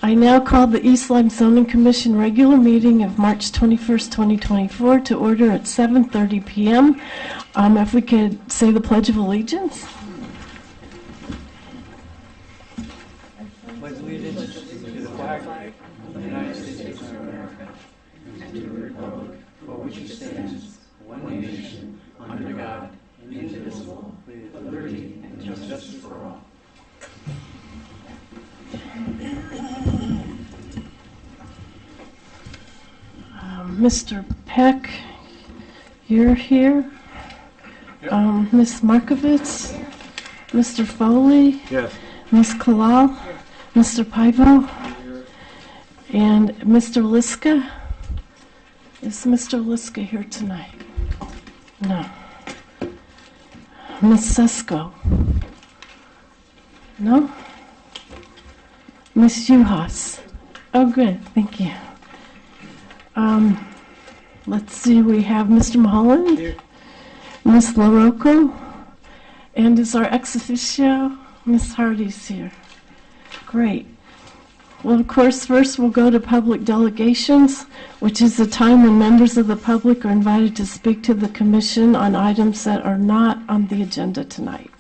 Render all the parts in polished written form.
I now call the East Lyme Zoning Commission regular meeting of March 21st, 2024 to order at 7:30 p.m. If we could say the Pledge of Allegiance. Pledge allegiance to the flag of the United States of America and to the republic for which it stands, one nation, under God, indivisible, with liberty and justice for all. Mr. Peck, you're here. Yep. Ms. Markovitz, Mr. Foley, yes. Ms. Kalal, Mr. Paivo, and Mr. Liska. Is Mr. Liska here tonight? No. Ms. Sesko? No? Ms. Juhas? Oh, good. Thank you. Let's see. We have Mr. Mulholland, here. Ms. LaRocco, and is our ex officio, Ms. Hardy's here. Great. Well, of course, first we'll go to public delegations, which is the time when members of the public are invited to speak to the commission on items that are not on the agenda tonight.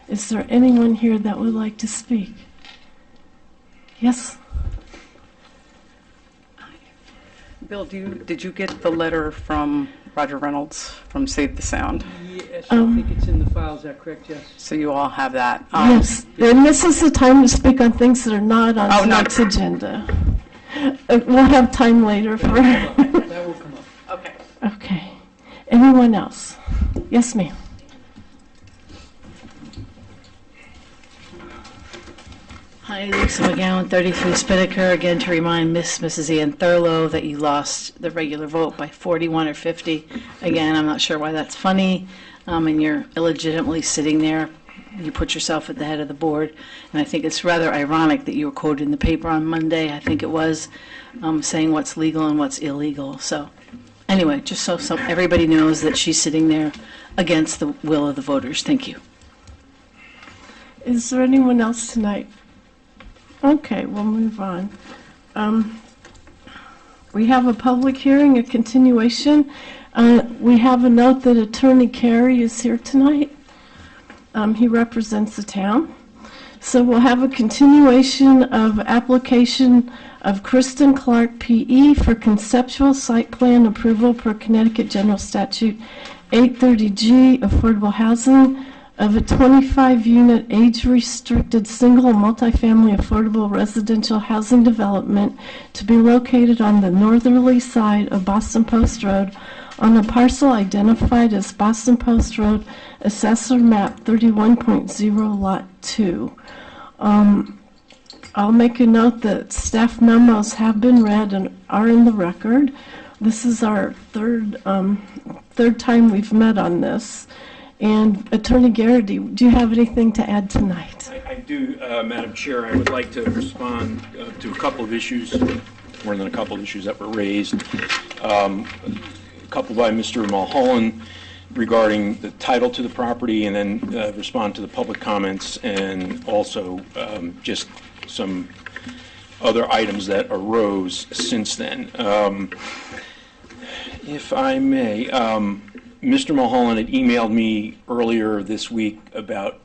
Is there anyone here that would like to speak? Yes? Bill, did you get the letter from Roger Reynolds from Save the Sound? Yes, I think it's in the file. Is that correct? Yes. So you all have that? Yes. And this is the time to speak on things that are not on tonight's agenda. We'll have time later for... That will come up. Okay. Okay. Anyone else? Yes, ma'am. Hi, Lisa McGowan, 33 Spinnaker. Again, to remind Mrs. Ian Thurlow that you lost the regular vote by 41 or 50. Again, I'm not sure why that's funny, and you're illegitimately sitting there. You put yourself at the head of the board, and I think it's rather ironic that you were quoted in the paper on Monday, I think it was, saying what's legal and what's illegal. So anyway, just so everybody knows that she's sitting there against the will of the voters. Thank you. Is there anyone else tonight? Okay, we'll move on. We have a public hearing, a continuation. We have a note that Attorney Carey is here tonight. He represents the town. So we'll have a continuation of application of Kristen Clark, P.E. for conceptual site plan approval per Connecticut General Statute 830G, affordable housing, of a 25-unit age-restricted single multifamily affordable residential housing development to be located on the northerly side of Boston Post Road on a parcel identified as Boston Post Road, Assessor Map 31.0, Lot 2. I'll make a note that staff memos have been read and are in the record. This is our third time we've met on this. And Attorney Garrity, do you have anything to add tonight? I do, Madam Chair. I would like to respond to a couple of issues, more than a couple of issues that were raised. A couple by Mr. Mulholland regarding the title to the property, and then respond to the public comments, and also just some other items that arose since then. If I may, Mr. Mulholland had emailed me earlier this week about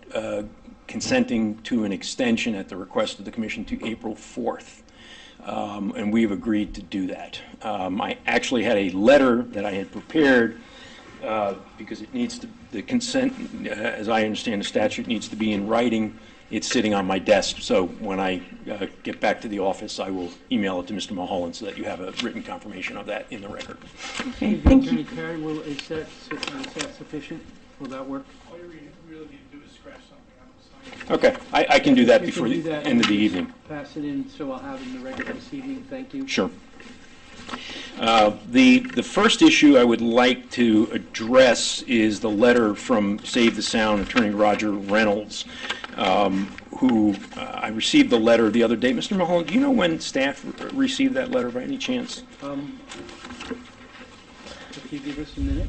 consenting to an extension at the request of the Commission to April 4th, and we have agreed to do that. I actually had a letter that I had prepared because it needs to, the consent, as I understand the statute, needs to be in writing. It's sitting on my desk, so when I get back to the office, I will email it to Mr. Mulholland so that you have a written confirmation of that in the record. Okay, thank you. Attorney Carey, is that sufficient? Will that work? All you really need to do is scratch something on the sign. Okay, I can do that You before can do the that end of the evening. Pass it in, so I'll have it in the record this evening. Thank you. Sure. The first issue I would like to address is the letter from Save the Sound, Attorney Roger Reynolds, who I received the letter the other day. Mr. Mulholland, do you know when staff received that letter by any chance? If you give us a minute.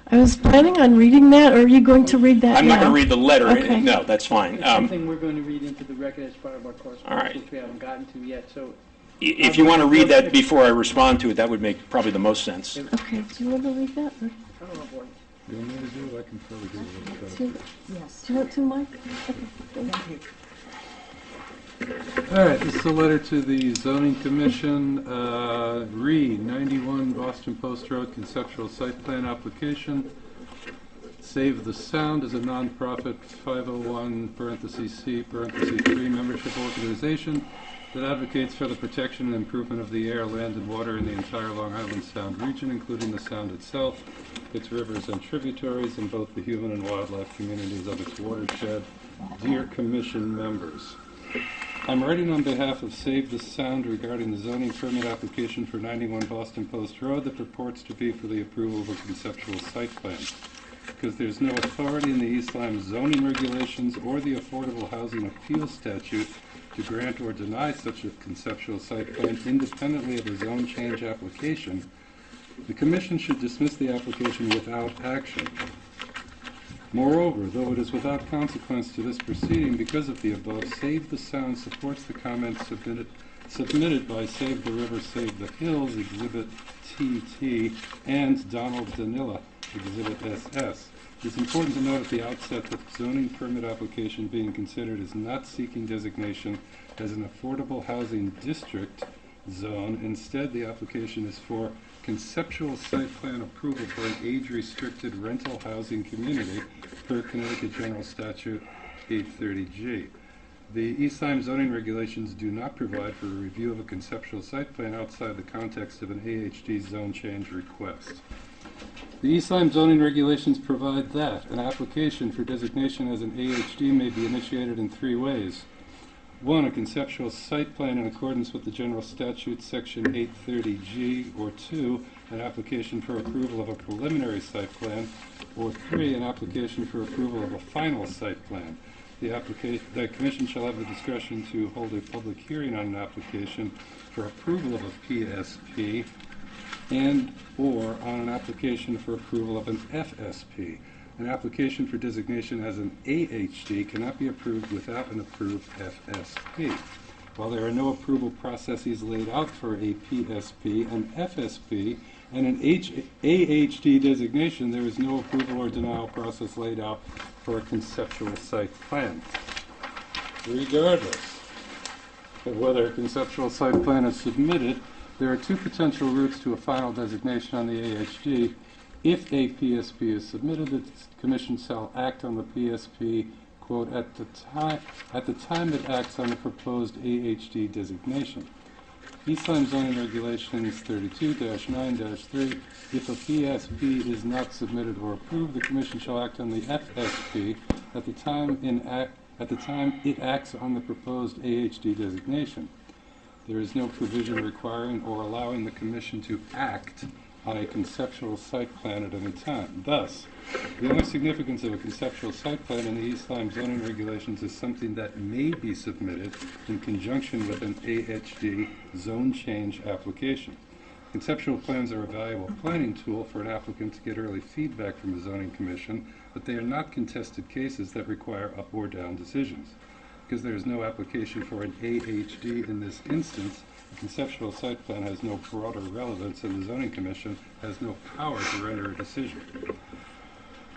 I was planning on reading that, or are you going to read that I'm not now? going to read the letter. Okay. No, that's fine. It's something we're going to read into the record as part of our correspondence, right. which we haven't gotten to yet, so. If you want to read that before I respond to it, that would make probably the most sense. Okay, do you want to read that? Or I don't know, boy. You want me to do it? I can probably do it. do you want to, Mike? Okay, thank you. All right, this is a letter to the zoning commission, re 91 Boston Post Road conceptual site plan application. Save the Sound is a nonprofit 501 parentheses C parentheses 3 membership organization that advocates for the protection and improvement of the air, land, and water in the entire Long Island Sound region, including the Sound itself, its rivers and tributaries, and both the human and wildlife communities of its watershed. Dear Commission members, I'm writing on behalf of Save the Sound regarding the zoning permit application for 91 Boston Post Road that purports to be for the approval of a conceptual site plan. Because there's no authority in the East Lyme zoning regulations or the Affordable Housing Appeal Statute to grant or deny such a conceptual site plan independently of a zone change application, the Commission should dismiss the application without action. Moreover, though it is without consequence to this proceeding because of the above, Save the Sound supports the comments submitted by Save the River, Save the Hills, Exhibit TT, and Donald Danilla, Exhibit SS. It's important to note at the outset that the zoning permit application being considered is not seeking designation as an affordable housing district zone. Instead, the application is for conceptual site plan approval for an age-restricted rental housing community per Connecticut General Statute 830G. The East Lyme zoning regulations do not provide for a review of a conceptual site plan outside the context of an AHD zone change request. The East Lyme zoning regulations provide that an application for designation as an AHD may be initiated in 3 ways. 1, a conceptual site plan in accordance with the General Statute Section 830G, or 2, an application for approval of a preliminary site plan, or 3, an application for approval of a final site plan. The Commission shall have the discretion to hold a public hearing on an application for approval of a PSP and or on an application for approval of an FSP. An application for designation as an AHD cannot be approved without an approved FSP. While there are no approval processes laid out for a PSP, an FSP, and an AHD designation, there is no approval or denial process laid out for a conceptual site plan. Regardless of whether a conceptual site plan is submitted, there are 2 potential routes to a final designation on the AHD. If a PSP is submitted, the Commission shall act on the PSP, quote, at the time it acts on the proposed AHD designation. East Lyme zoning regulations 32-9-3, if a PSP is not submitted or approved, the Commission shall act on the FSP at the time it acts on the proposed AHD designation. There is no provision requiring or allowing the Commission to act on a conceptual site plan at any time. Thus, the only significance of a conceptual site plan in the East Lyme zoning regulations is something that may be submitted in conjunction with an AHD zone change application. Conceptual plans are a valuable planning tool for an applicant to get early feedback from the Zoning Commission, but they are not contested cases that require up or down decisions. Because there is no application for an AHD in this instance, the conceptual site plan has no broader relevance and the Zoning Commission has no power to render a decision.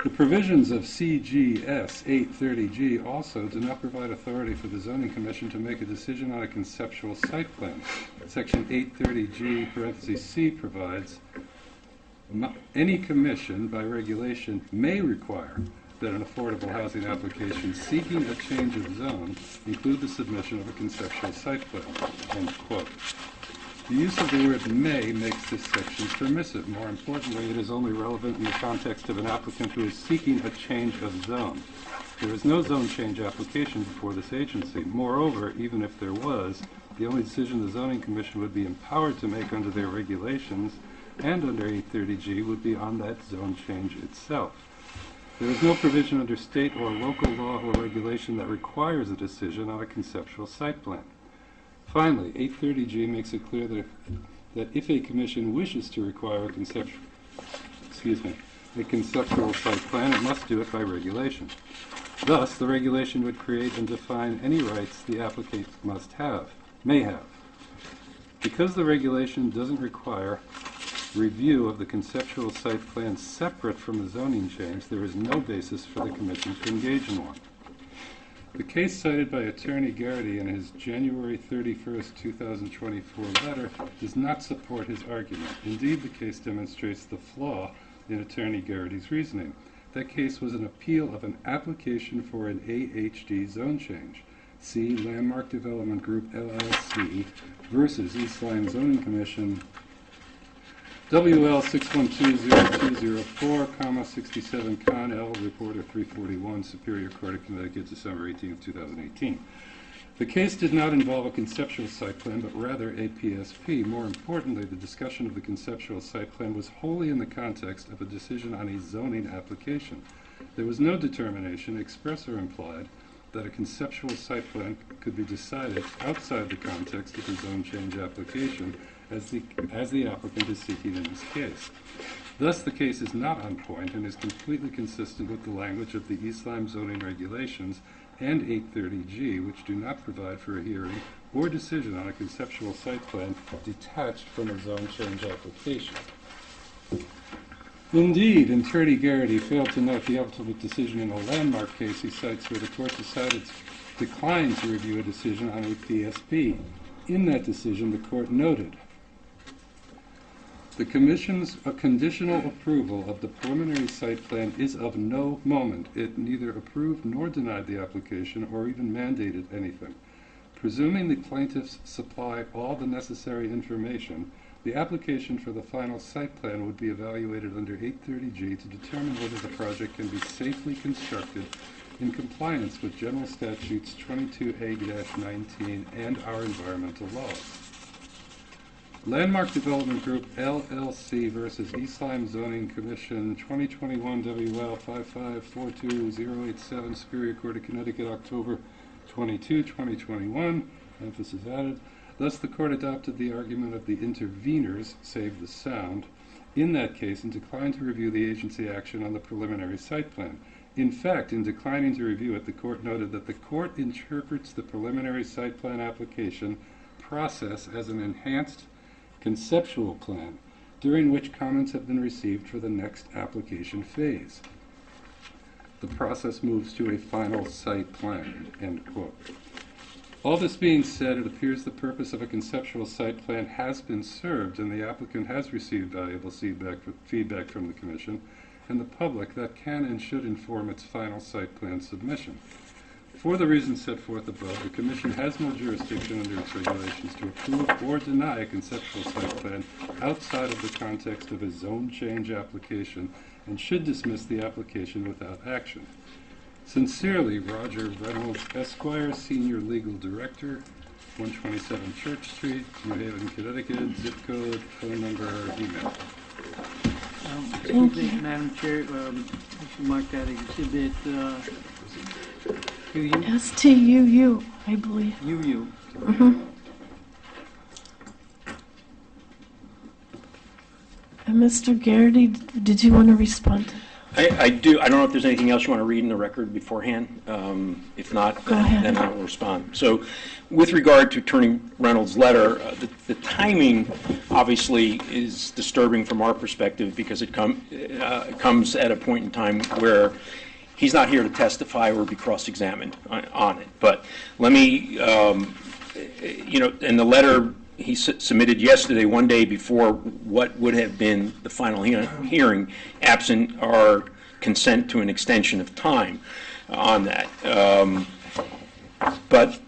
The provisions of CGS 830G also do not provide authority for the Zoning Commission to make a decision on a conceptual site plan. Section 830G parentheses C provides, any commission by regulation may require that an affordable housing application seeking a change of zone include the submission of a conceptual site plan, end quote. The use of the word may makes this section permissive. More importantly, it is only relevant in the context of an applicant who is seeking a change of zone. There is no zone change application before this agency. Moreover, even if there was, the only decision the Zoning Commission would be empowered to make under their regulations and under 830G would be on that zone change itself. There is no provision under state or local law or regulation that requires a decision on a conceptual site plan. Finally, 830G makes it clear that if a commission wishes to require a conceptual a conceptual site plan, it must do it by regulation. Thus, the regulation would create and define any rights the applicant may have. Because the regulation doesn't require review of the conceptual site plan separate from the zoning change, there is no basis for the Commission to engage in one. The case cited by Attorney Garrity in his January 31st, 2024 letter does not support his argument. Indeed, the case demonstrates the flaw in Attorney Garrity's reasoning. That case was an appeal of an application for an AHD zone change. See Landmark Development Group, LLC versus East Lyme Zoning Commission, WL 6120204, 67 Con L, Reporter 341, Superior Court of Connecticut, December 18, 2018. The case did not involve a conceptual site plan, but rather a PSP. More importantly, the discussion of the conceptual site plan was wholly in the context of a decision on a zoning application. There was no determination, express or implied, that a conceptual site plan could be decided outside the context of a zone change application as the applicant is seeking in this case. Thus, the case is not on point and is completely consistent with the language of the East Lyme zoning regulations and 830G, which do not provide for a hearing or decision on a conceptual site plan detached from a zone change application. Indeed, Attorney Garrity failed to note the ultimate decision in a landmark case he cites where the court declined to review a decision on a PSP. In that decision, the court noted, the Commission's conditional approval of the preliminary site plan is of no moment. It neither approved nor denied the application or even mandated anything. Presuming the plaintiffs supply all the necessary information, the application for the final site plan would be evaluated under 830G to determine whether the project can be safely constructed in compliance with General Statutes 22A-19 and our environmental laws. Landmark Development Group, LLC versus East Lyme Zoning Commission, 2021 WL 5542087, Superior Court of Connecticut, October 22, 2021, emphasis added. Thus, the court adopted the argument of the interveners, save the sound, in that case and declined to review the agency action on the preliminary site plan. In fact, in declining to review it, the court noted that the court interprets the preliminary site plan application process as an enhanced conceptual plan, during which comments have been received for the next application phase. The process moves to a final site plan, end quote. All this being said, it appears the purpose of a conceptual site plan has been served and the applicant has received valuable feedback from the Commission and the public that can and should inform its final site plan submission. For the reasons set forth above, the Commission has no jurisdiction under its regulations to approve or deny a conceptual site plan outside of the context of a zone change application and should dismiss the application without action. Sincerely, Roger Reynolds, Esquire, Senior Legal Director, 127 Church Street, New Haven, Connecticut, zip code, phone number, email. Excuse me, Madam Chair, we should mark that exhibit STUU, I believe. UU. And Mr. Garrity, did you want to respond? I do. I don't know if there's anything else you want to read in the record beforehand. If not, Go ahead. then I will respond. So with regard to Attorney Reynolds' letter, the timing obviously is disturbing from our perspective because it comes at a point in time where he's not here to testify or be cross-examined on it. But let me, in the letter he submitted yesterday, one day before what would have been the final hearing, absent our consent to an extension of time on that. But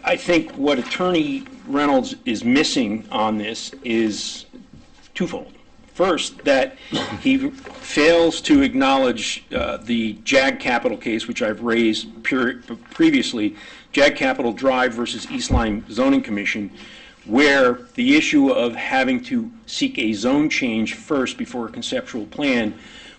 I think what Attorney Reynolds is missing on this is twofold. First, that he fails to acknowledge the JAG Capital case, which I've raised previously, JAG Capital Drive versus East Lyme Zoning Commission, where the issue of having to seek a zone change first before a conceptual plan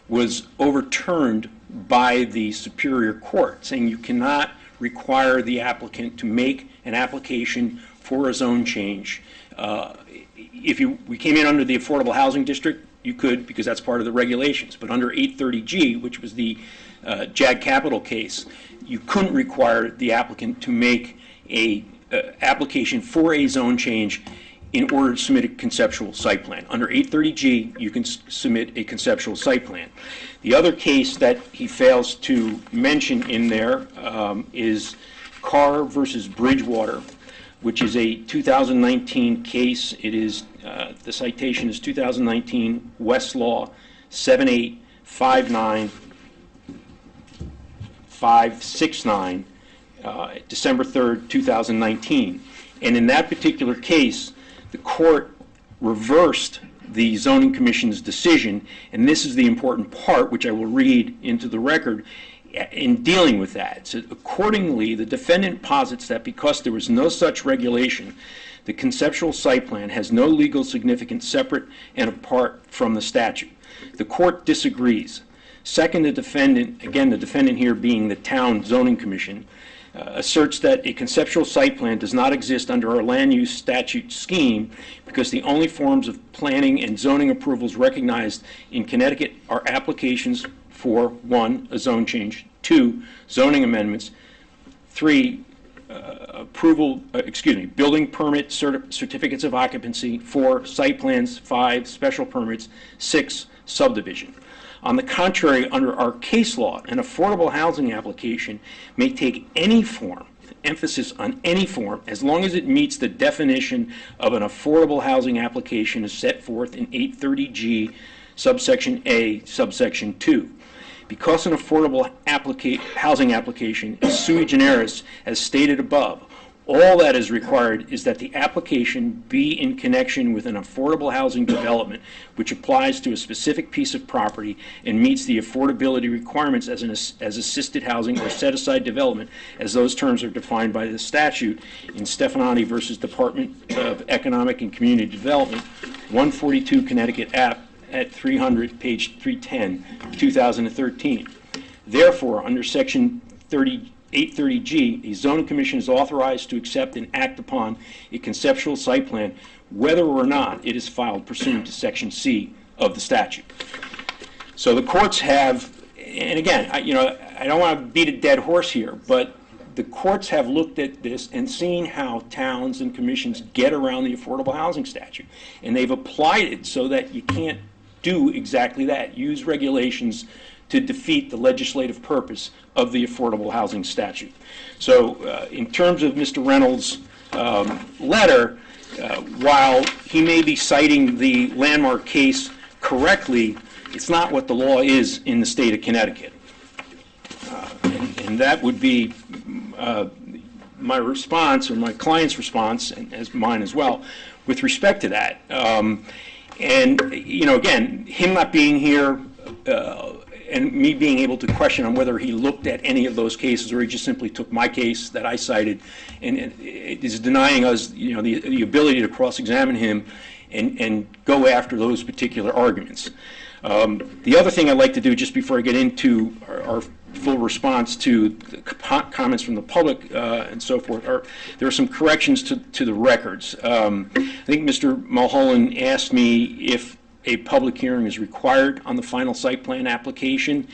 was overturned by the Superior Court, saying you cannot require the applicant to make an application for a zone change. We came in under the Affordable Housing District you could, because that's part of the regulations. But under 830G, which was the JAG Capital case, you couldn't require the applicant to make a application for a zone change in order to submit a conceptual site plan. Under 830G, you can submit a conceptual site plan. The other case that he fails to mention in there is Carr versus Bridgewater, which is a 2019 case. It is, the citation is 2019 Westlaw 7859569, December 3rd, 2019. And in that particular case, the court reversed the zoning commission's decision, and this is the important part, which I will read into the record in dealing with that. So accordingly, the defendant posits that because there was no such regulation, the conceptual site plan has no legal significance separate and apart from the statute. The court disagrees. Second, the defendant, again the defendant here being the town zoning commission, asserts that a conceptual site plan does not exist under our land use statute scheme because the only forms of planning and zoning approvals recognized in Connecticut are applications for 1, a zone change, 2, zoning amendments, 3, building permit certificates of occupancy, 4, site plans, 5, special permits, 6, subdivision. On the contrary, under our case law, an affordable housing application may take any form, emphasis on any form, as long as it meets the definition of an affordable housing application as set forth in 830G, subsection A, subsection 2. Because an affordable housing application is sui generis, as stated above, all that is required is that the application be in connection with an affordable housing development which applies to a specific piece of property and meets the affordability requirements as assisted housing or set-aside development, as those terms are defined by the statute in Stefanani versus Department of Economic and Community Development, 142 Connecticut App at 300, page 310, 2013. Therefore, under section 830G, a zoning commission is authorized to accept and act upon a conceptual site plan, whether or not it is filed pursuant to section C of the statute. So the courts have, and again, I don't want to beat a dead horse here, but the courts have looked at this and seen how towns and commissions get around the affordable housing statute, and they've applied it so that you can't do exactly that, use regulations to defeat the legislative purpose of the affordable housing statute. So in terms of Mr. Reynolds' letter, while he may be citing the landmark case correctly, it's not what the law is in the state of Connecticut. And that would be my response, or my client's response, and as mine as well, with respect to that. And, again, him not being here and me being able to question on whether he looked at any of those cases or he just simply took my case that I cited, and it is denying us, the ability to cross-examine him and go after those particular arguments. The other thing I'd like to do, just before I get into our full response to the comments from the public and so forth, there are some corrections to the records. I think Mr. Mulholland asked me if a public hearing is required on the final site plan application,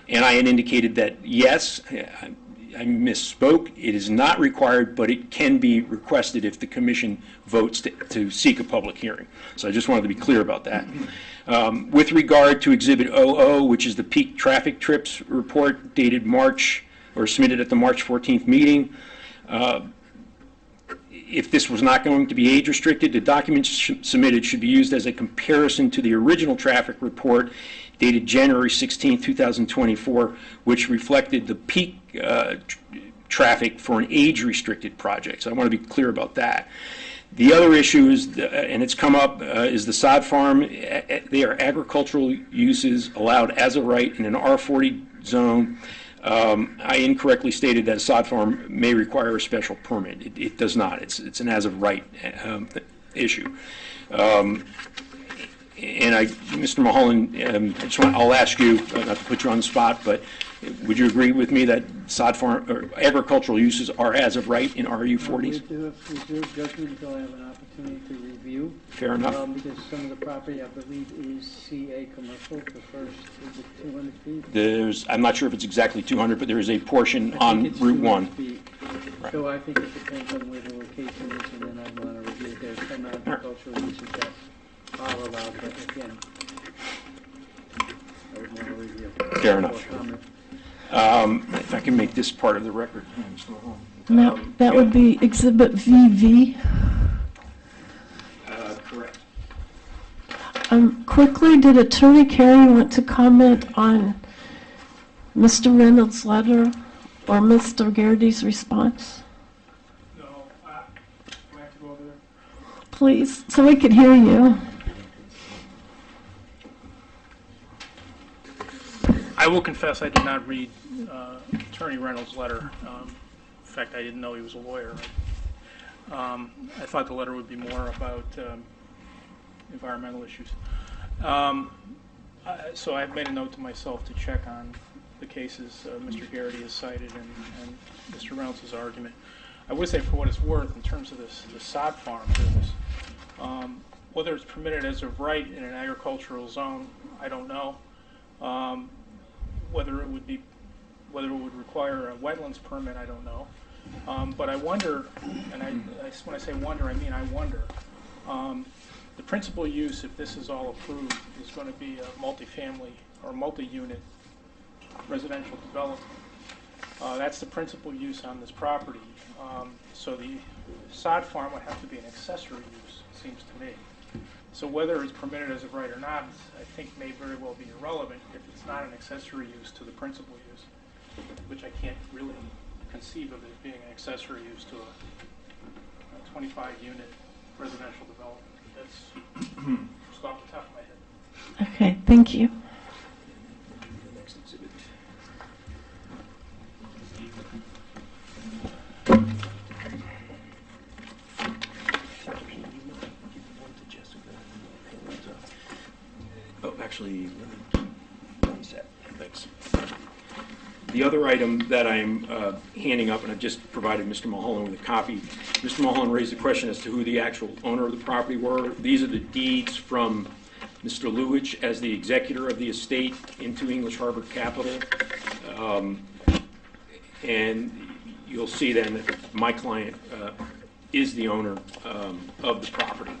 and I had indicated that yes. I misspoke. It is not required, but it can be requested if the commission votes to seek a public hearing. So I just wanted to be clear about that. With regard to Exhibit 00, which is the peak traffic trips report dated submitted at the March 14th meeting, if this was not going to be age restricted, the documents submitted should be used as a comparison to the original traffic report dated January 16, 2024, which reflected the peak traffic for an age-restricted project. So I want to be clear about that. The other issue is, and it's come up, is the sod farm. They are agricultural uses allowed as of right in an R40 zone. I incorrectly stated that a sod farm may require a special permit. It does not. It's an as of right issue. And Mr. Mulholland, I'll ask you, not to put you on the spot, but Would you agree with me that sod farm, or agricultural uses are as of right in RU 40s? We do have reserved judgment until I have an opportunity to review. Fair enough. Because some of the property, I believe, is CA commercial, the first, is it 200 feet? I'm not sure if it's exactly 200, but there is a portion I on think it's Route 200 1. feet. Right. So I think it depends on where the location is, and then I'd want to review it. There's some agricultural uses that are allowed, but again, I would want to review. Fair enough. Or comment. If I can make this part of the record. Mr. Mahone. Now, that would be Exhibit VV. Correct. Quickly, did Attorney Carey want to comment on Mr. Reynolds' letter or Mr. Garrity's response? No, do I have to go over there? Please, so we could hear you. I will confess I did not read Attorney Reynolds' letter. In fact, I didn't know he was a lawyer. I thought the letter would be more about environmental issues. So I've made a note to myself to check on the cases Mr. Garrity has cited and Mr. Reynolds' argument. I would say, for what it's worth, in terms of the sod farm business, whether it's permitted as of right in an agricultural zone, I don't know. Whether it would require a wetlands permit, I don't know. But I wonder, and when I say wonder, I mean I wonder. The principal use, if this is all approved, is going to be a multifamily or multi-unit residential development. That's the principal use on this property. So the sod farm would have to be an accessory use, it seems to me. So whether it's permitted as of right or not, I think may very well be irrelevant if it's not an accessory use to the principal use, which I can't really conceive of it being an accessory use to a 25-unit residential development. That's just off the top of my head. Okay, thank you. Next exhibit. Oh, actually, let me set. Thanks. The other item that I'm handing up, and I've just provided Mr. Mulholland with a copy, Mr. Mulholland raised the question as to who the actual owner of the property were. These are the deeds from Mr. Lewich as the executor of the estate into English Harbor Capital. And you'll see then that my client is the owner of the property.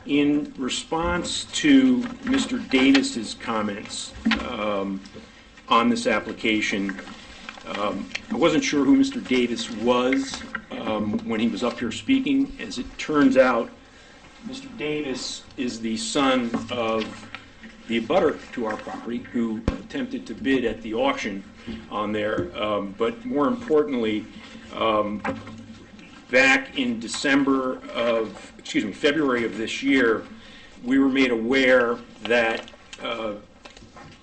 In response to Mr. Davis's comments on this application, I wasn't sure who Mr. Davis was when he was up here speaking. As it turns out, Mr. Davis is the son of the abutter to our property who attempted to bid at the auction on there. But more importantly, back in February of this year, we were made aware that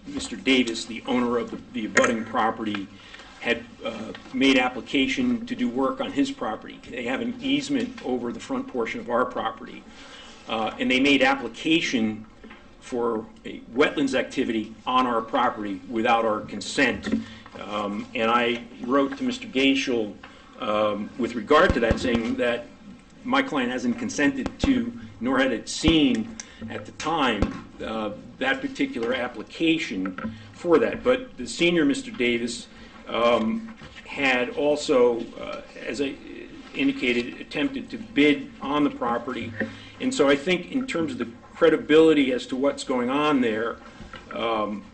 Mr. Davis, the owner of the abutting property, had made application to do work on his property. They have an easement over the front portion of our property, and they made application for a wetlands activity on our property without our consent. And I wrote to Mr. Gaishel with regard to that, saying that my client hasn't consented to, nor had it seen at the time, that particular application for that. But the senior Mr. Davis had also, as I indicated, attempted to bid on the property. And so I think in terms of the credibility as to what's going on there,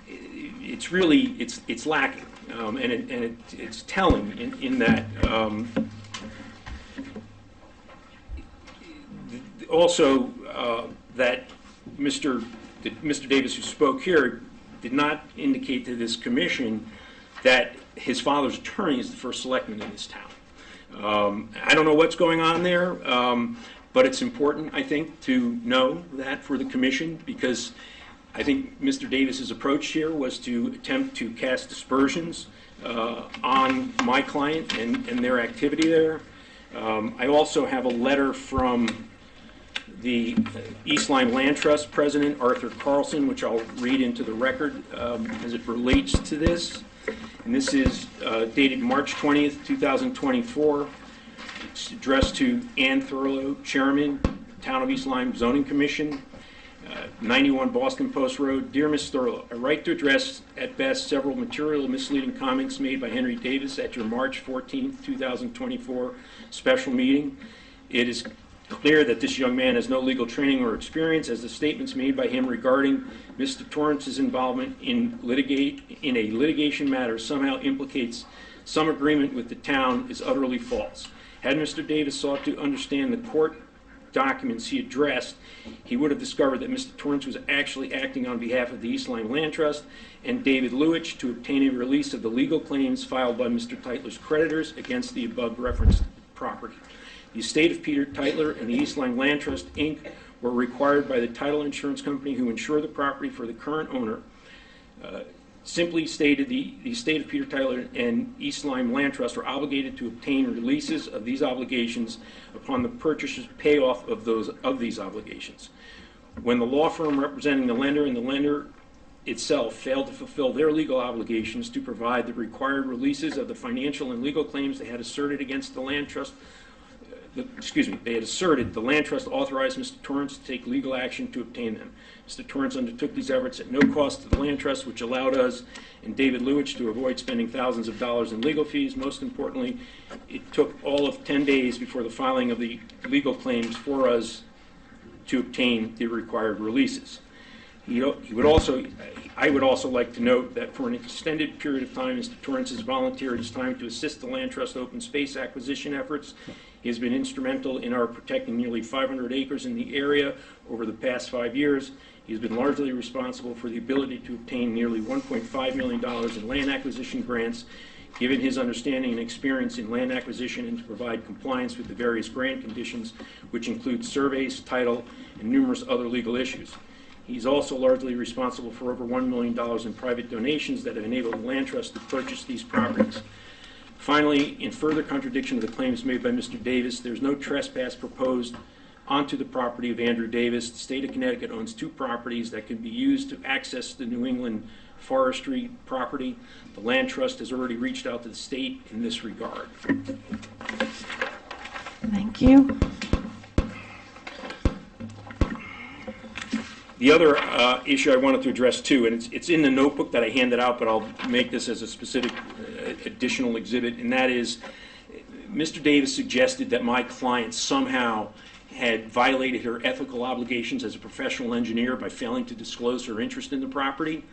it's really, it's lacking. And it's telling in that also that Mr. Davis, who spoke here, did not indicate to this commission that his father's attorney is the first selectman in this town. I don't know what's going on there, but it's important, I think, to know that for the commission, because I think Mr. Davis's approach here was to attempt to cast aspersions on my client and their activity there. I also have a letter from the East Lyme Land Trust President, Arthur Carlson, which I'll read into the record as it relates to this. And this is dated March 20th, 2024. It's addressed to Ann Thurlow, Chairman, Town of East Lyme Zoning Commission, 91 Boston Post Road. Dear Ms. Thurlow, I write to address at best several material misleading comments made by Henry Davis at your March 14th, 2024 special meeting. It is clear that this young man has no legal training or experience, as the statements made by him regarding Mr. Torrance's involvement in a litigation matter somehow implicates some agreement with the town is utterly false. Had Mr. Davis sought to understand the court documents he addressed, he would have discovered that Mr. Torrance was actually acting on behalf of the East Lyme Land Trust and David Lewich to obtain a release of the legal claims filed by Mr. Teitler's creditors against the above referenced property. The estate of Peter Teitler and the East Lyme Land Trust, Inc. were required by the title insurance company who insure the property for the current owner. Simply stated, the estate of Peter Teitler and East Lyme Land Trust are obligated to obtain releases of these obligations upon the purchaser's payoff of these obligations. When the law firm representing the lender and the lender itself failed to fulfill their legal obligations to provide the required releases of the financial and legal claims they had asserted against the land trust, they had asserted the land trust authorized Mr. Torrance to take legal action to obtain them. Mr. Torrance undertook these efforts at no cost to the land trust, which allowed us and David Lewich to avoid spending thousands of dollars in legal fees. Most importantly, it took all of 10 days before the filing of the legal claims for us to obtain the required releases. I would also like to note that for an extended period of time, Mr. Torrance has volunteered his time to assist the Land Trust open space acquisition efforts. He has been instrumental in our protecting nearly 500 acres in the area over the past 5 years. He has been largely responsible for the ability to obtain nearly $1.5 million in land acquisition grants, given his understanding and experience in land acquisition, and to provide compliance with the various grant conditions, which include surveys, title, and numerous other legal issues. He's also largely responsible for over $1 million in private donations that have enabled the Land Trust to purchase these properties. Finally, in further contradiction of the claims made by Mr. Davis, there's no trespass proposed onto the property of Andrew Davis. The state of Connecticut owns 2 properties that can be used to access the New England forestry property. The Land Trust has already reached out to the state in this regard. Thank you. The other issue I wanted to address too, and it's in the notebook that I handed out, but I'll make this as a specific additional exhibit, and that is Mr. Davis suggested that my client somehow had violated her ethical obligations as a professional engineer by failing to disclose her interest in the property.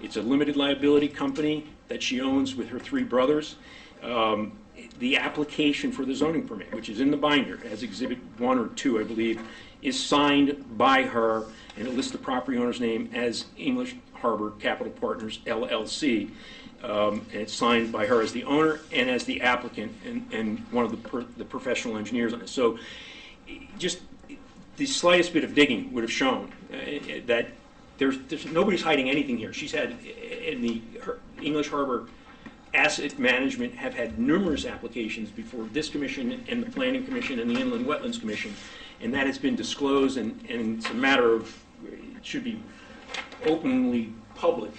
It's a limited liability company that she owns with her 3 brothers. The application for the zoning permit, which is in the binder as Exhibit 1 or 2, I believe, is signed by her, and it lists the property owner's name as English Harbor Capital Partners, LLC. And it's signed by her as the owner and as the applicant and one of the professional engineers on it. So just the slightest bit of digging would have shown that there's nobody's hiding anything here. She's had, in the English Harbor Asset Management, have had numerous applications before this commission and the Planning Commission and the Inland Wetlands Commission, and that has been disclosed, and it's a matter of, it should be openly public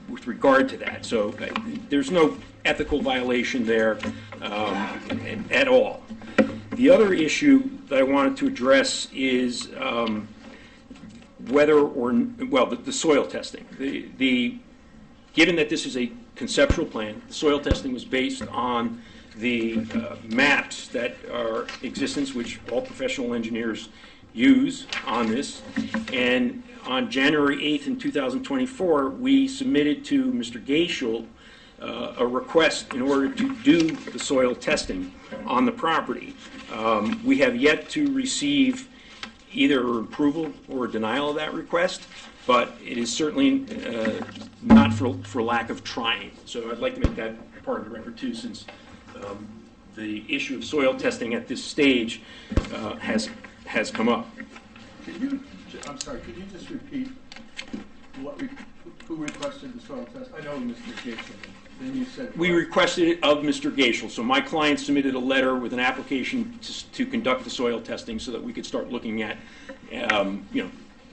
with regard to that. So there's no ethical violation there at all. The other issue that I wanted to address is whether or, well, the soil testing. Given that this is a conceptual plan, the soil testing was based on the maps that are in existence, which all professional engineers use on this. And on January 8th in 2024, we submitted to Mr. Gayshul a request in order to do the soil testing on the property. We have yet to receive either approval or denial of that request, but it is certainly not for lack of trying. So I'd like to make that part of the record too, since the issue of soil testing at this stage has come up. Can you I'm sorry, could you just repeat who requested the soil test? I know Mr. Gates, then you said. We requested it of Mr. Gaishel. So my client submitted a letter with an application to conduct the soil testing so that we could start looking at,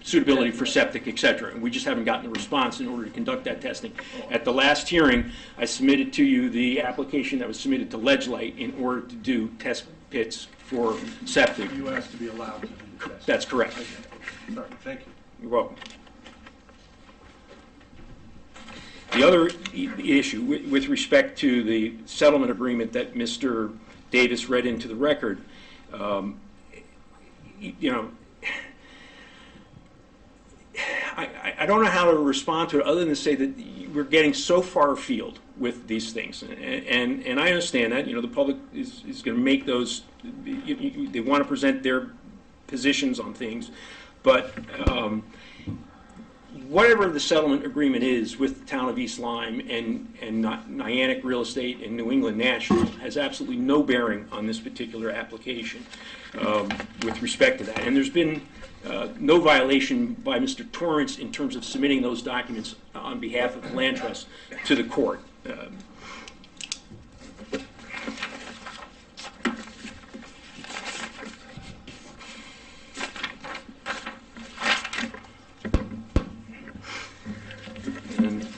suitability for septic, et cetera. And we just haven't gotten a response in order to conduct that testing. At the last hearing, I submitted to you the application that was submitted to Ledgelight in order to do test pits for septic. You asked to be allowed to do the test. That's correct. Okay. Sorry, thank you. You're welcome. The other issue with respect to the settlement agreement that Mr. Davis read into the record, I don't know how to respond to it other than to say that we're getting so far afield with these things, and I understand that. The public is going to make those. They want to present their positions on things, but whatever the settlement agreement is with the town of East Lyme and Niantic Real Estate and New England National has absolutely no bearing on this particular application with respect to that. And there's been no violation by Mr. Torrance in terms of submitting those documents on behalf of the Land Trust to the court. And at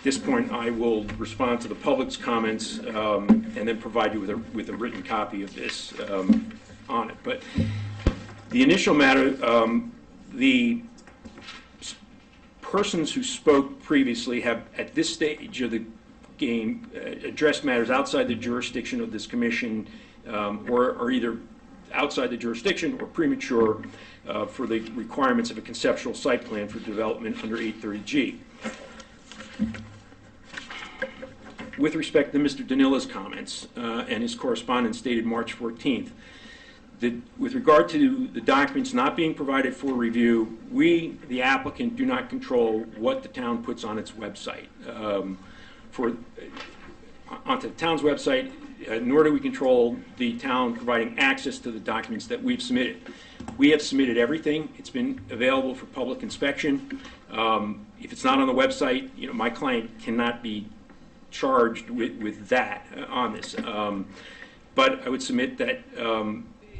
this point, I will respond to the public's comments and then provide you with a written copy of this on it. But the initial matter, the persons who spoke previously have, at this stage of the game, addressed matters outside the jurisdiction of this commission, or are either outside the jurisdiction or premature for the requirements of a conceptual site plan for development under 830G. With respect to Mr. Danila's comments and his correspondence dated March 14th, with regard to the documents not being provided for review, we, the applicant, do not control what the town puts on its website. Onto the town's website, nor do we control the town providing access to the documents that we've submitted. We have submitted everything. It's been available for public inspection. If it's not on the website, my client cannot be charged with that on this. But I would submit that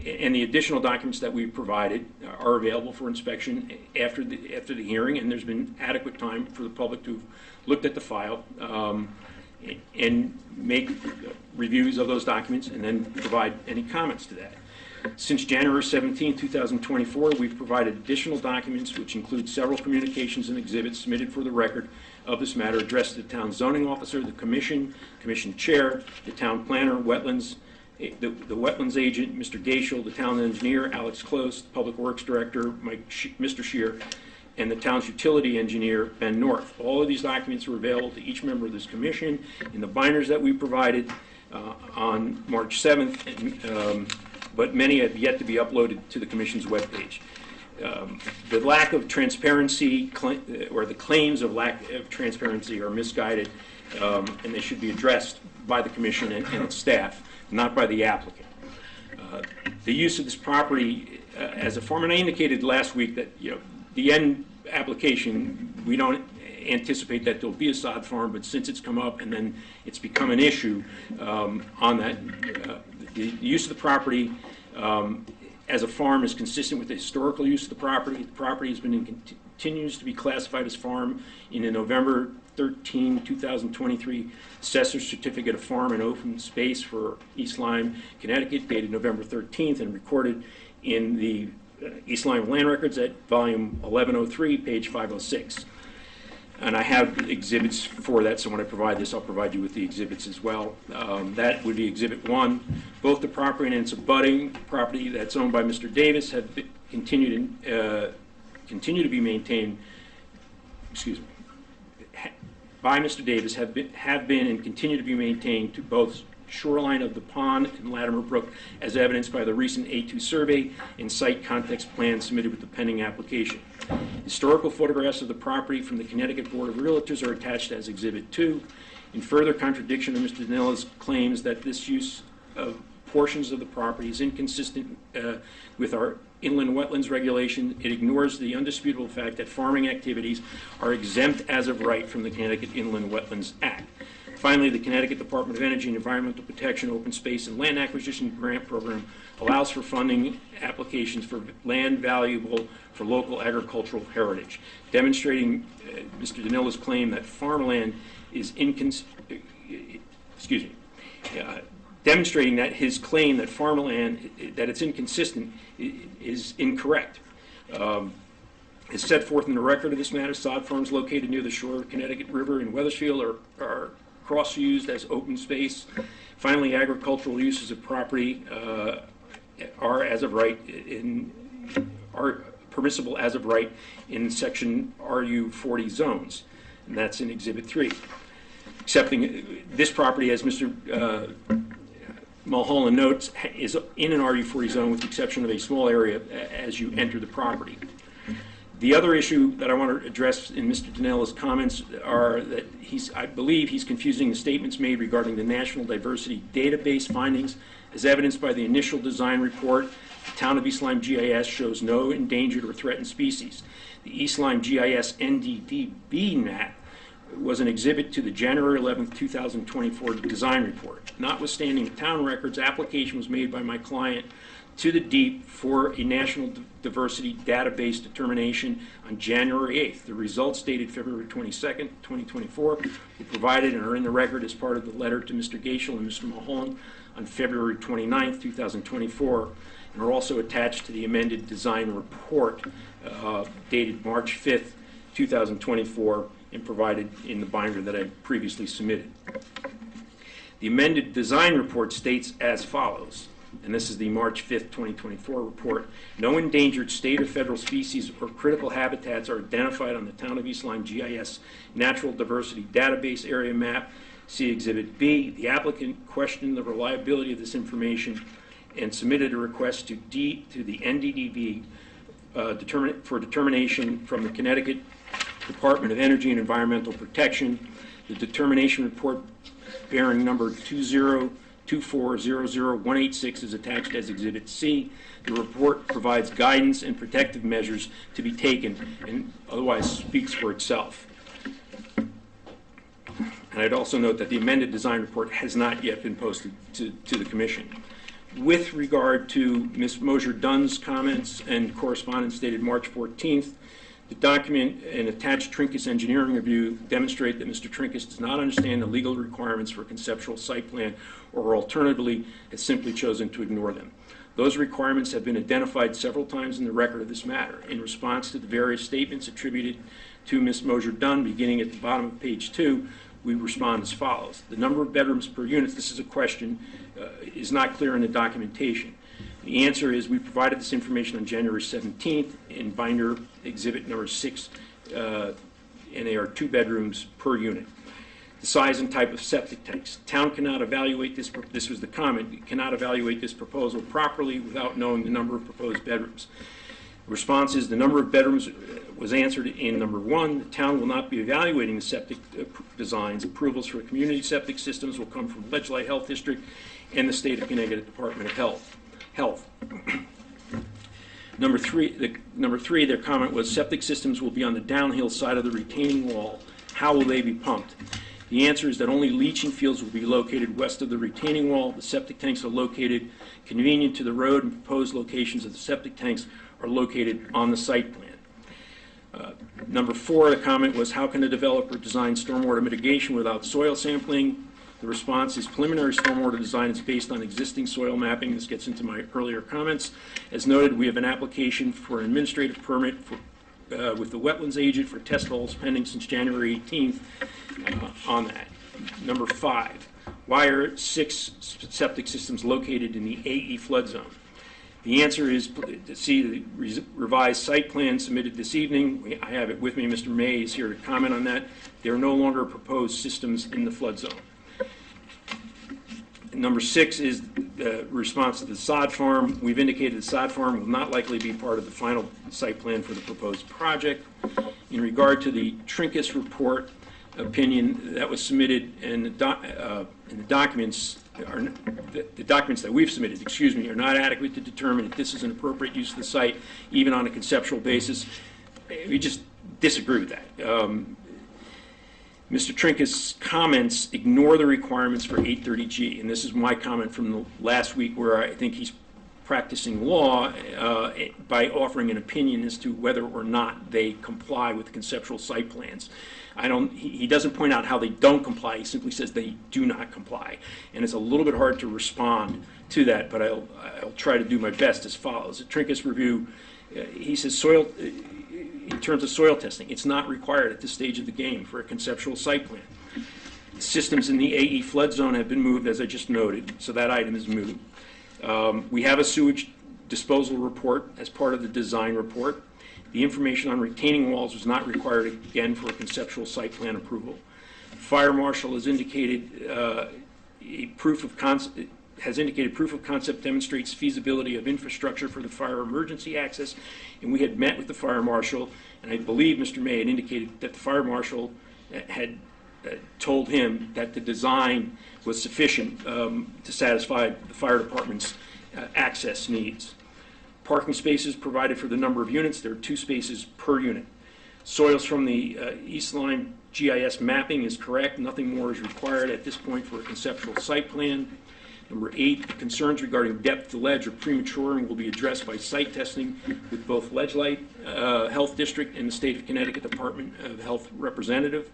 and the additional documents that we've provided are available for inspection after the hearing, and there's been adequate time for the public to have looked at the file and make reviews of those documents and then provide any comments to that. Since January 17, 2024, we've provided additional documents which include several communications and exhibits submitted for the record of this matter addressed to the town zoning officer, the commission chair, the town planner, wetlands, the wetlands agent, Mr. Gaishel, the town engineer, Alex Close, the public works director, Mr. Shear, and the town's utility engineer, Ben North. All of these documents were available to each member of this commission in the binders that we provided on March 7th, but many have yet to be uploaded to the commission's webpage. The lack of transparency or the claims of lack of transparency are misguided, and they should be addressed by the commission and its staff, not by the applicant. The use of this property as a farm, and I indicated last week that the end application, we don't anticipate that there'll be a sod farm, but since it's come up and then it's become an issue on that, the use of the property as a farm is consistent with the historical use of the property. The property has been and continues to be classified as farm in the November 13, 2023 Assessor's Certificate of Farm and Open Space for East Lyme, Connecticut, dated November 13th and recorded in the East Lyme Land Records at volume 1103, page 506. And I have exhibits for that, so when I provide this, I'll provide you with the exhibits as well. That would be Exhibit 1. Both the property and its abutting property that's owned by Mr. Davis have continue to be maintained, by Mr. Davis have been and continue to be maintained to both shoreline of the pond and Latimer Brook, as evidenced by the recent A2 survey and site context plan submitted with the pending application. Historical photographs of the property from the Connecticut Board of Realtors are attached as Exhibit 2. In further contradiction of Mr. Danila's claims that this use of portions of the property is inconsistent with our inland wetlands regulation. It ignores the undisputable fact that farming activities are exempt as of right from the Connecticut Inland Wetlands Act. Finally, the Connecticut Department of Energy and Environmental Protection Open Space and Land Acquisition Grant Program allows for funding applications for land valuable for local agricultural heritage, demonstrating Mr. Danilla's claim that farmland is demonstrating that his claim that farmland, that it's inconsistent, is incorrect. As set forth in the record of this matter, sod farms located near the shore of the Connecticut River in Weathersfield are cross-used as open space. Finally, agricultural uses of property are as of right are permissible as of right in section RU 40 zones, and that's in Exhibit 3. Accepting this property, as Mr. Mulholland notes, is in an RU 40 zone with the exception of a small area as you enter the property. The other issue that I want to address in Mr. Danilla's comments are that I believe he's confusing the statements made regarding the National Diversity Database findings. As evidenced by the initial design report, the town of East Lyme GIS shows no endangered or threatened species. The East Lyme GIS NDDB map was an exhibit to the January 11, 2024 design report. Notwithstanding the town records, application was made by my client to the DEEP for a National Diversity Database determination on January 8th. The results dated February 22nd, 2024 were provided and are in the record as part of the letter to Mr. Gaishel and Mr. Mulholland on February 29th, 2024, and are also attached to the amended design report dated March 5th, 2024, and provided in the binder that I previously submitted. The amended design report states as follows, and this is the March 5th, 2024 report: no endangered state or federal species or critical habitats are identified on the Town of East Lyme GIS Natural Diversity Database Area Map. See Exhibit B. The applicant questioned the reliability of this information and submitted a request to the NDDB for determination from the Connecticut Department of Energy and Environmental Protection. The determination report bearing number 202400186 is attached as Exhibit C. The report provides guidance and protective measures to be taken and otherwise speaks for itself. And I'd also note that the amended design report has not yet been posted to the Commission. With regard to Ms. Mosier-Dunn's comments and correspondence dated March 14th, the document and attached Trinkus engineering review demonstrate that Mr. Trinkus does not understand the legal requirements for a conceptual site plan, or alternatively has simply chosen to ignore them. Those requirements have been identified several times in the record of this matter. In response to the various statements attributed to Ms. Mosier-Dunn, beginning at the bottom of page 2, we respond as follows. The number of bedrooms per unit, this is a question, is not clear in the documentation. The answer is we provided this information on January 17th in binder exhibit number 6, and they are 2 bedrooms per unit. The size and type of septic tanks. Town cannot evaluate this was the comment, cannot evaluate this proposal properly without knowing the number of proposed bedrooms. The response is the number of bedrooms was answered in number 1. The town will not be evaluating the septic designs. Approvals for community septic systems will come from Ledgely Health District and the State of Connecticut Department of Health. Number three, their comment was septic systems will be on the downhill side of the retaining wall. How will they be pumped? The answer is that only leaching fields will be located west of the retaining wall. The septic tanks are located convenient to the road, and proposed locations of the septic tanks are located on the site plan. Number 4, the comment was, how can a developer design stormwater mitigation without soil sampling? The response is preliminary stormwater design is based on existing soil mapping. This gets into my earlier comments. As noted, we have an application for an administrative permit with the wetlands agent for test holes pending since January 18th on that. Number 5, why are 6 septic systems located in the AE flood zone? The answer is to see the revised site plan submitted this evening. I have it with me. Mr. May is here to comment on that. There are no longer proposed systems in the flood zone. Number 6 is the response to the sod farm. We've indicated the sod farm will not likely be part of the final site plan for the proposed project. In regard to the Trinkus report opinion that was submitted in the documents, the documents that we've submitted, excuse me, are not adequate to determine if this is an appropriate use of the site, even on a conceptual basis. We just disagree with that. Mr. Trinkus' comments ignore the requirements for 830G, and this is my comment from the last week where I think he's practicing law by offering an opinion as to whether or not they comply with conceptual site plans. He doesn't point out how they don't comply, he simply says they do not comply. And it's a little bit hard to respond to that, but I'll try to do my best as follows. The Trinkus review, he says in terms of soil testing, it's not required at this stage of the game for a conceptual site plan. Systems in the AE flood zone have been moved, as I just noted, so that item is moved. We have a sewage disposal report as part of the design report. The information on retaining walls was not required again for a conceptual site plan approval. Fire marshal has indicated proof of concept demonstrates feasibility of infrastructure for the fire emergency access, and we had met with the fire marshal, and I believe Mr. May had indicated that the fire marshal had told him that the design was sufficient to satisfy the fire department's access needs. Parking spaces provided for the number of units. There are 2 spaces per unit. Soils from the East Lyme GIS mapping is correct. Nothing more is required at this point for a conceptual site plan. Number 8, concerns regarding depth to ledge or premature will be addressed by site testing with both Ledge Light Health District and the State of Connecticut Department of Health representative,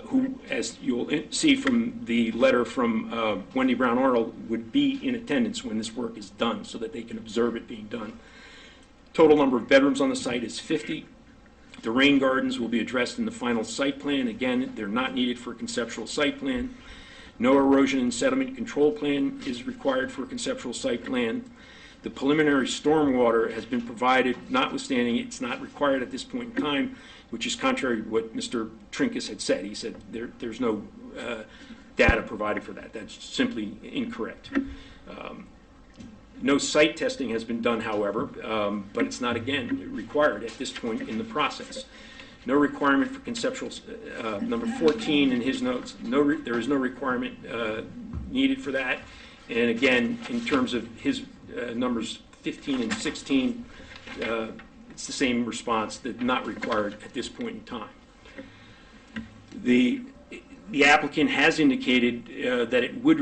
who, as you'll see from the letter from Wendy Brown Arnold, would be in attendance when this work is done so that they can observe it being done. Total number of bedrooms on the site is 50. The rain gardens will be addressed in the final site plan. Again, they're not needed for a conceptual site plan. No erosion and sediment control plan is required for a conceptual site plan. The preliminary stormwater has been provided, notwithstanding it's not required at this point in time, which is contrary to what Mr. Trinkus had said. He said there's no data provided for that. That's simply incorrect. No site testing has been done, however, but it's not, again, required at this point in the process. No requirement for conceptual, number 14 in his notes, there is no requirement needed for that. And again, in terms of his numbers 15 and 16, it's the same response, that not required at this point in time. The applicant has indicated that it would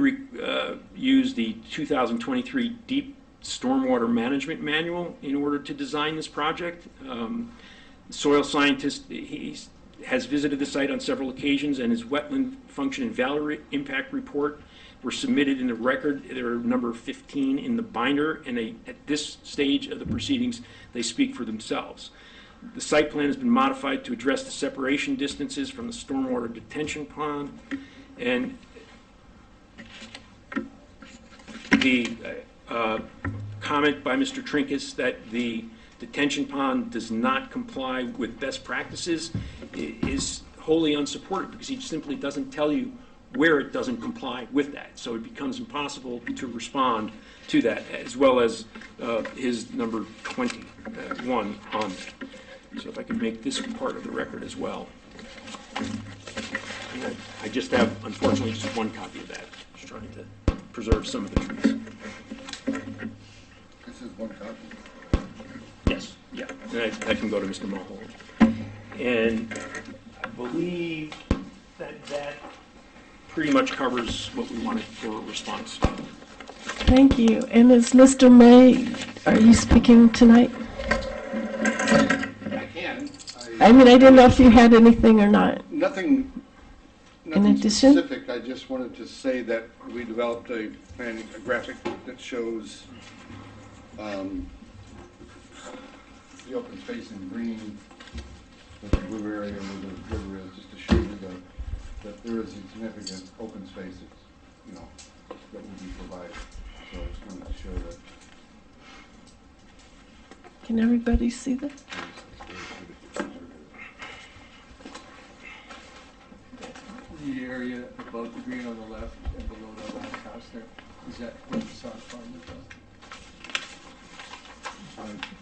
use the 2023 Deep Stormwater Management Manual in order to design this project. Soil scientist has visited the site on several occasions, and his wetland function and value impact report were submitted in the record. There are number 15 in the binder, and at this stage of the proceedings, they speak for themselves. The site plan has been modified to address the separation distances from the stormwater detention pond, and the comment by Mr. Trinkus that the detention pond does not comply with best practices is wholly unsupported, because he simply doesn't tell you where it doesn't comply with that. So it becomes impossible to respond to that, as well as his number 21 on it. So if I could make this part of the record as well. And I just have, unfortunately, just one copy of that. Just trying to preserve some of the trees. This is one copy. Yes, yeah, and I can go to Mr. Mulholland. And I believe that pretty much covers what we wanted for a response. Thank you. And is Mr. May, are you speaking tonight? I can. I mean, I didn't know if you had anything or not. Nothing addition? specific. I just wanted to say that we developed a graphic that shows the open space in green, the blue area where the river is, just to show you that there is a significant open space that, that will be provided. So I just wanted to show that. Can everybody see that? The area above the green on the left and below the last house there, is that where the sod farm is done?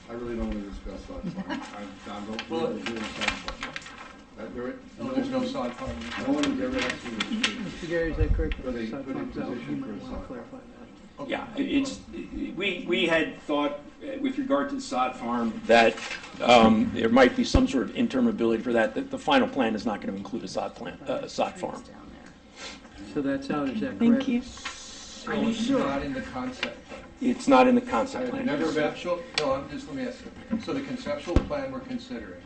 I really don't want to discuss that. I don't Well, really do sod farm. There no sod farm. No one was ever asking Mr. Gary, is that correct? Were they Sod put in farms out? position You for a might want sod to clarify that. Yeah, we had thought, with regard to the sod farm, that there might be some sort of interim ability for that. The final plan is not going to include a sod farm. So that's out, is that correct? Thank you. So it's not in the concept plan. It's not in the concept plan. Never been. Conceptual, no, let me ask you. So the conceptual plan we're considering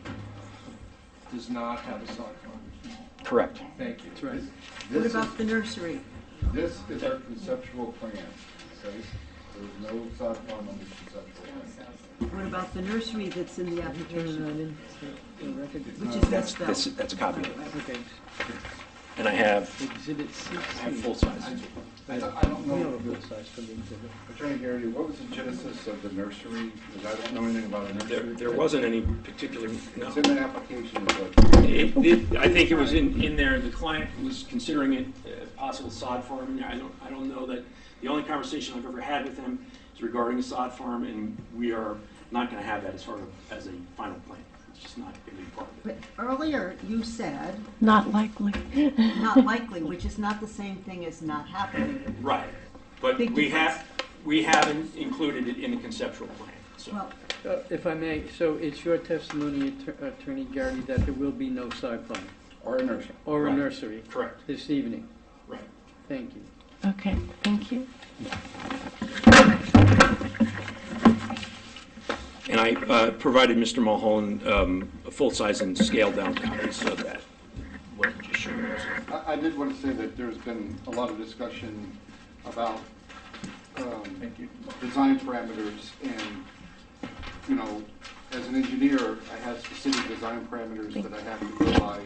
does not have a sod farm? Correct. Thank you. That's right. This What is, about the nursery? this is our conceptual plan, okay? There's no sod farm on this conceptual plan. What about the nursery that's in the Turn application? that in for the record. Which is That's, that that's, spell? that's a copy of it. Okay. And I have Exhibit CC. full size. I don't We know, have a full size from the exhibit. Attorney Garrity, what was the genesis of the nursery? Because I don't know anything about a nursery. There wasn't any particular, no. It's in the application, but I think it was in there, the client was considering it possible sod farm in there. I don't know that, the only conversation I've ever had with him is regarding a sod farm, and we are not going to have that as a final plan. It's just not going to be part of it. But earlier you said Not likely. not likely, which is not the same thing as not happening. Right, but Big we difference. haven't included it in the conceptual plan, so. Well, If I may, so it's your testimony, Attorney Garrity, that there will be no sod farm or a nursery. or a Right. nursery Correct. this evening? Right. Thank you. Okay, thank you. And I provided Mr. Mulholland a full-size and scaled-down copies of that, what you just showed us. I did want to say that there's been a lot of discussion about design parameters, and, you know, as an engineer, I have specific design parameters that I have to go by.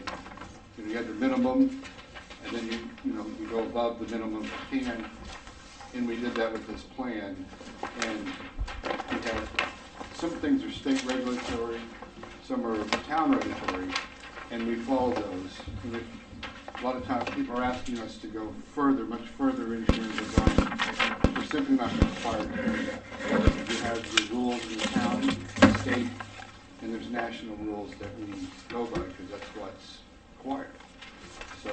You know, you have your minimum, and then you go above the minimum if you can, and we did that with this plan. And we have, some things are state regulatory, some are town regulatory, and we follow those. And a lot of times people are asking us to go further, much further engineering design. We're simply not required to do that. We have the rules in the county, the state, and there's national rules that we go by, because that's what's required. So,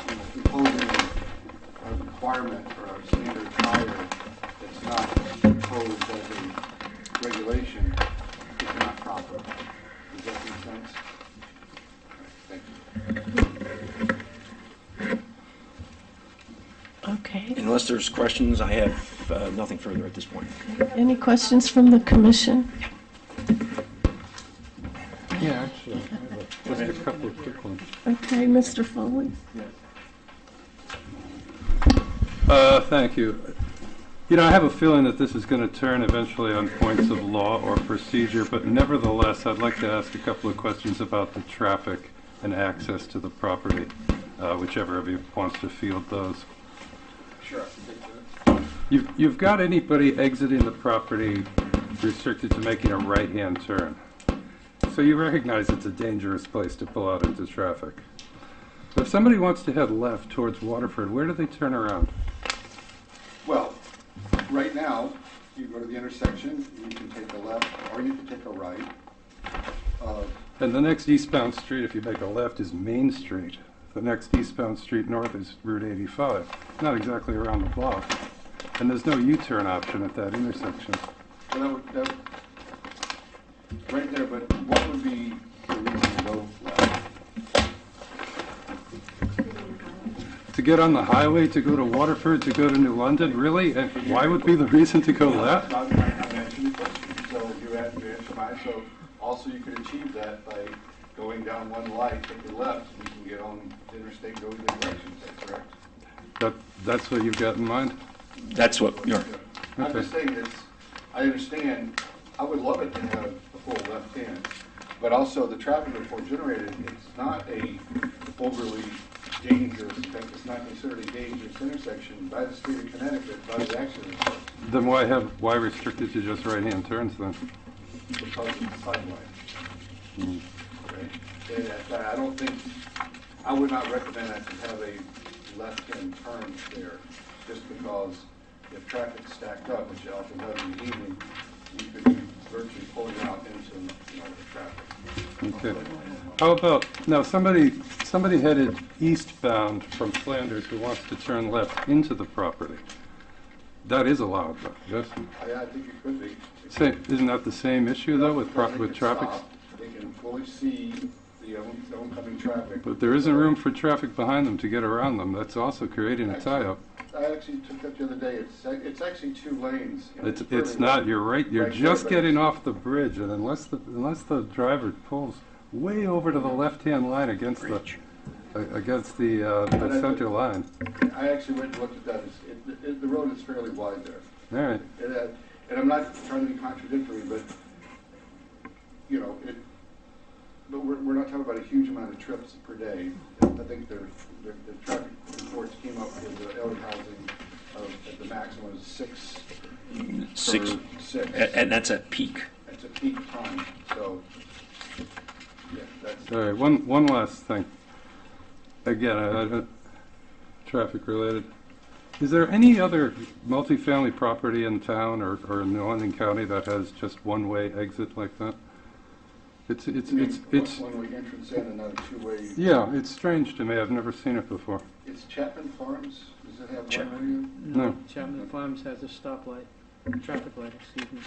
you know, imposing a requirement or a standard higher that's not imposed as a regulation is not proper. Does that make sense? Thank you. Okay. Unless there's questions, I have nothing further at this point. Any questions from the commission? Yeah, actually, I have just a couple of quick ones. Okay, Mr. Foley? Thank you. You know, I have a feeling that this is going to turn eventually on points of law or procedure, but nevertheless, I'd like to ask a couple of questions about the traffic and access to the property, whichever of you wants to field those. Sure, I can take that. You've got anybody exiting the property restricted to making a right-hand turn. So you recognize it's a dangerous place to pull out into traffic. If somebody wants to head left towards Waterford, where do they turn around? Well, right now, you go to the intersection, you can take a left or you can take a right. And the next eastbound street, if you make a left, is Main Street. The next eastbound street north is Route 85. Not exactly around the block. And there's no U-turn option at that intersection. So that would, right there, but what would be the reason to go left? To get on the highway, to go to Waterford, to go to New London, really? And why would be the reason to go left? I'm answering the question. So you answer mine. So also you could achieve that by going down one light, take a left, and you can get on the interstate, go either direction. Is that correct? That's what you've got in mind? That's what you're, I'm just saying this, I understand, I would love it to have a full left hand, but also the traffic report generated, it's not a overly dangerous, in fact, it's not considered a dangerous intersection by the state of Connecticut, by the accident report, Then why restrict it to just right-hand turns then? because of the sideline. Okay? And I don't think, I would not recommend that to have a left-hand turn there, just because if traffic's stacked up, which it often does in the evening, you could be virtually pulling out into the traffic. Okay. How about, now somebody somebody headed eastbound from Flanders who wants to turn left into the property, that is allowed, though, yes? I think it could be. Isn't that the same issue, though, with Because they can traffic? stop, they can fully see the oncoming traffic. But there isn't room for traffic behind them to get around them. That's also creating a tie-up. I actually took that the other day. It's actually 2 lanes. You know, It's further not, left. you're right, you're Right there, just but getting it's- off the bridge, and unless the driver pulls way over to the left-hand line against the center line. I actually went and looked at that. The road is fairly wide there. All right. And I'm not trying to be contradictory, but, you know, but we're not talking about a huge amount of trips per day. I think the traffic reports came up with the elder housing at the maximum is 6 Six. per 6. And that's at peak. It's a peak time, so, yeah, that's. All right, one last thing. Again, traffic related. Is there any other multifamily property in town or in New London County that has just one-way exit like that? It's One-way entrance in and not a 2-way. yeah, it's strange to me. I've never seen it before. It's Chapman Farms, does it have Chapman. one-way? No. Chapman Farms has a stoplight, traffic light, excuse me.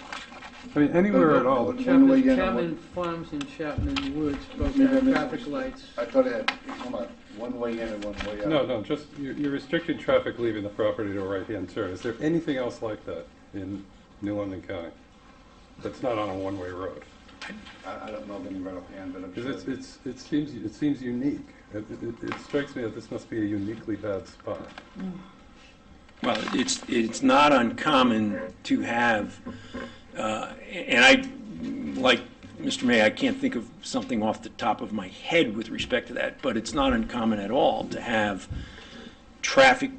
I mean, anywhere at all. One-way in and Chapman Farms and Chapman Woods both Maybe I have missed traffic it. lights. I thought it had, it's about one-way in and one-way out. No, just you're restricting traffic leaving the property to a right-hand turn. Is there anything else like that in New London County that's not on a one-way road? I don't know of any right offhand, but I'm sure. Because it seems unique. It strikes me that this must be a uniquely bad spot. Well, it's not uncommon to have, and I, like Mr. May, I can't think of something off the top of my head with respect to that, but it's not uncommon at all to have traffic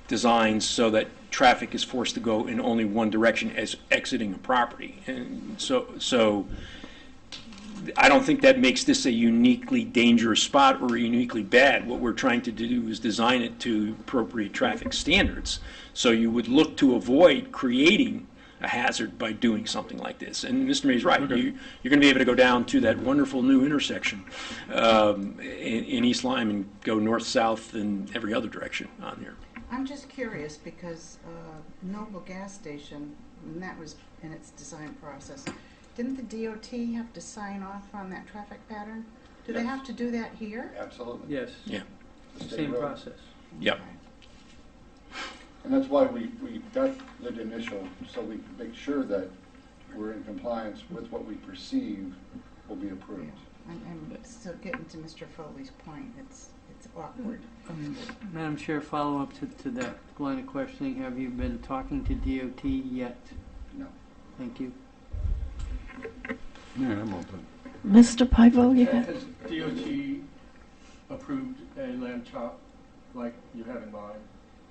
designs so that traffic is forced to go in only one direction as exiting a property. And so I don't think that makes this a uniquely dangerous spot or uniquely bad. What we're trying to do is design it to appropriate traffic standards. So you would look to avoid creating a hazard by doing something like this. And Mr. May's right. Okay. You're going to be able to go down to that wonderful new intersection in East Lyme and go north-south and every other direction on here. I'm just curious because Noble Gas Station, and that was in its design process, didn't the DOT have to sign off on that traffic pattern? Do they Yes. have to do that here? Absolutely. Yes, Yeah. The state same road. process. Yep. And that's why we got the initial, so we can make sure that we're in compliance with what we perceive will be approved. I'm still getting to Mr. Foley's point. It's awkward. Madam Chair, follow up to that line of questioning. Have you been talking to DOT yet? No. Thank you. Yeah, I'm open. Mr. Pivo, you have? Has DOT approved a lamb chop like you have in mind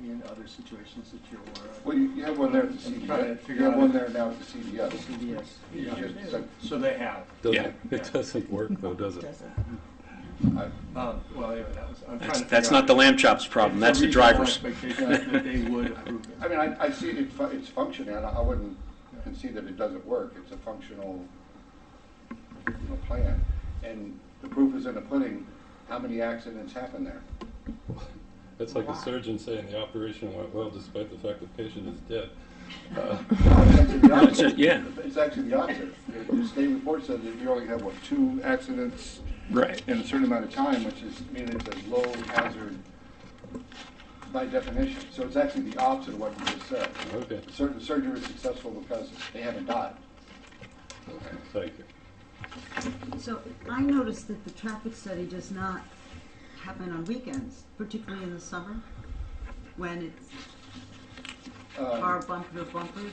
in other situations that you're aware of? Well, you have one there at the I'm trying to CVS. figure You have out- one there now at the CVS. CVS. You just- so- So they have. Yeah. It doesn't work, though, does it? Well, anyway, I'm trying to That's figure not the out lamb chops problem, if that's the it's a reasonable drivers. expectation that they would approve it. I mean, I see it's functioning. I wouldn't concede that it doesn't work. It's a functional, plan. And the proof is in the pudding. How many accidents happen there? It's like a surgeon saying the operation went well despite the fact the patient is dead. It's actually the opposite. Yeah. It's actually the opposite. The state report says that you only have, 2 accidents Right. in a certain amount of time, which is, it's a low hazard by definition. So it's actually the opposite of what you just said. Okay, The surgery is successful because they haven't died. thank you. So I noticed that the traffic study does not happen on weekends, particularly in the summer, when it's car bumper to bumpers,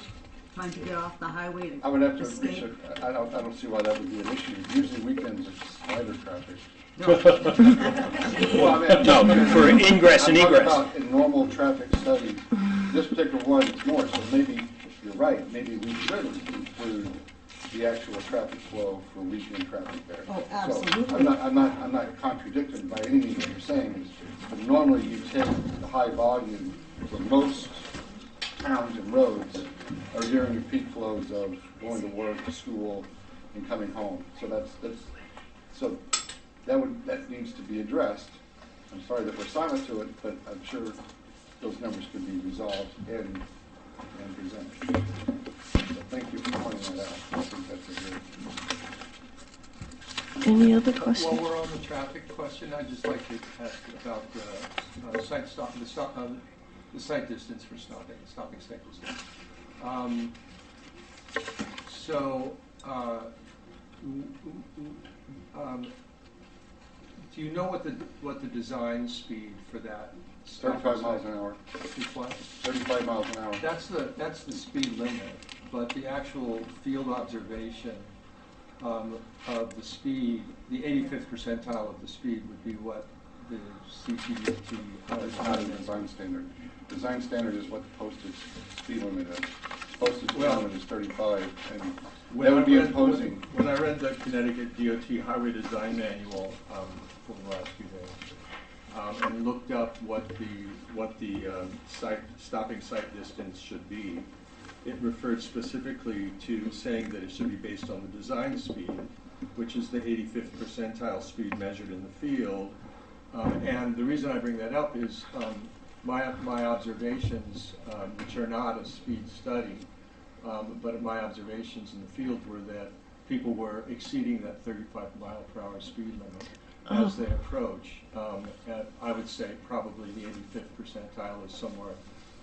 trying to get off the highway I would have to to escape. research. I don't see why that would be an issue. Usually weekends it's lighter traffic. Well, I mean, No, for ingress and I'm talking egress. about in normal traffic studies, this particular one is more, so maybe you're right, maybe we should include the actual traffic flow for weekend traffic there. Oh, So, absolutely. I'm not contradicting by any means what you're saying, but normally you take the high volume for most towns and roads are during your peak flows of going to work, to school, and coming home. So that needs to be addressed. I'm sorry that we're silent to it, but I'm sure those numbers could be resolved and presented. So thank you for pointing that out. I think that's a good. Any other While questions? we're on the traffic question, I'd just like to ask about the sight distance for stopping sight distance. Do you know what the design speed for that? 35 miles an hour. Is what? 35 miles an hour. That's the speed limit, but the actual field observation of the speed, the 85th percentile of the speed would be what the CPDT. It's not a design standard. Design standard is what the posted speed limit is. Posted speed limit is 35, and that would be imposing. When I read the Connecticut DOT Highway Design Manual for the last few days, and looked up what the stopping sight distance should be, it referred specifically to saying that it should be based on the design speed, which is the 85th percentile speed measured in the field. And the reason I bring that up is my observations, which are not a speed study, but my observations in the field were that people were exceeding that 35 mile per hour speed limit as they approach. And I would say probably the 85th percentile is somewhere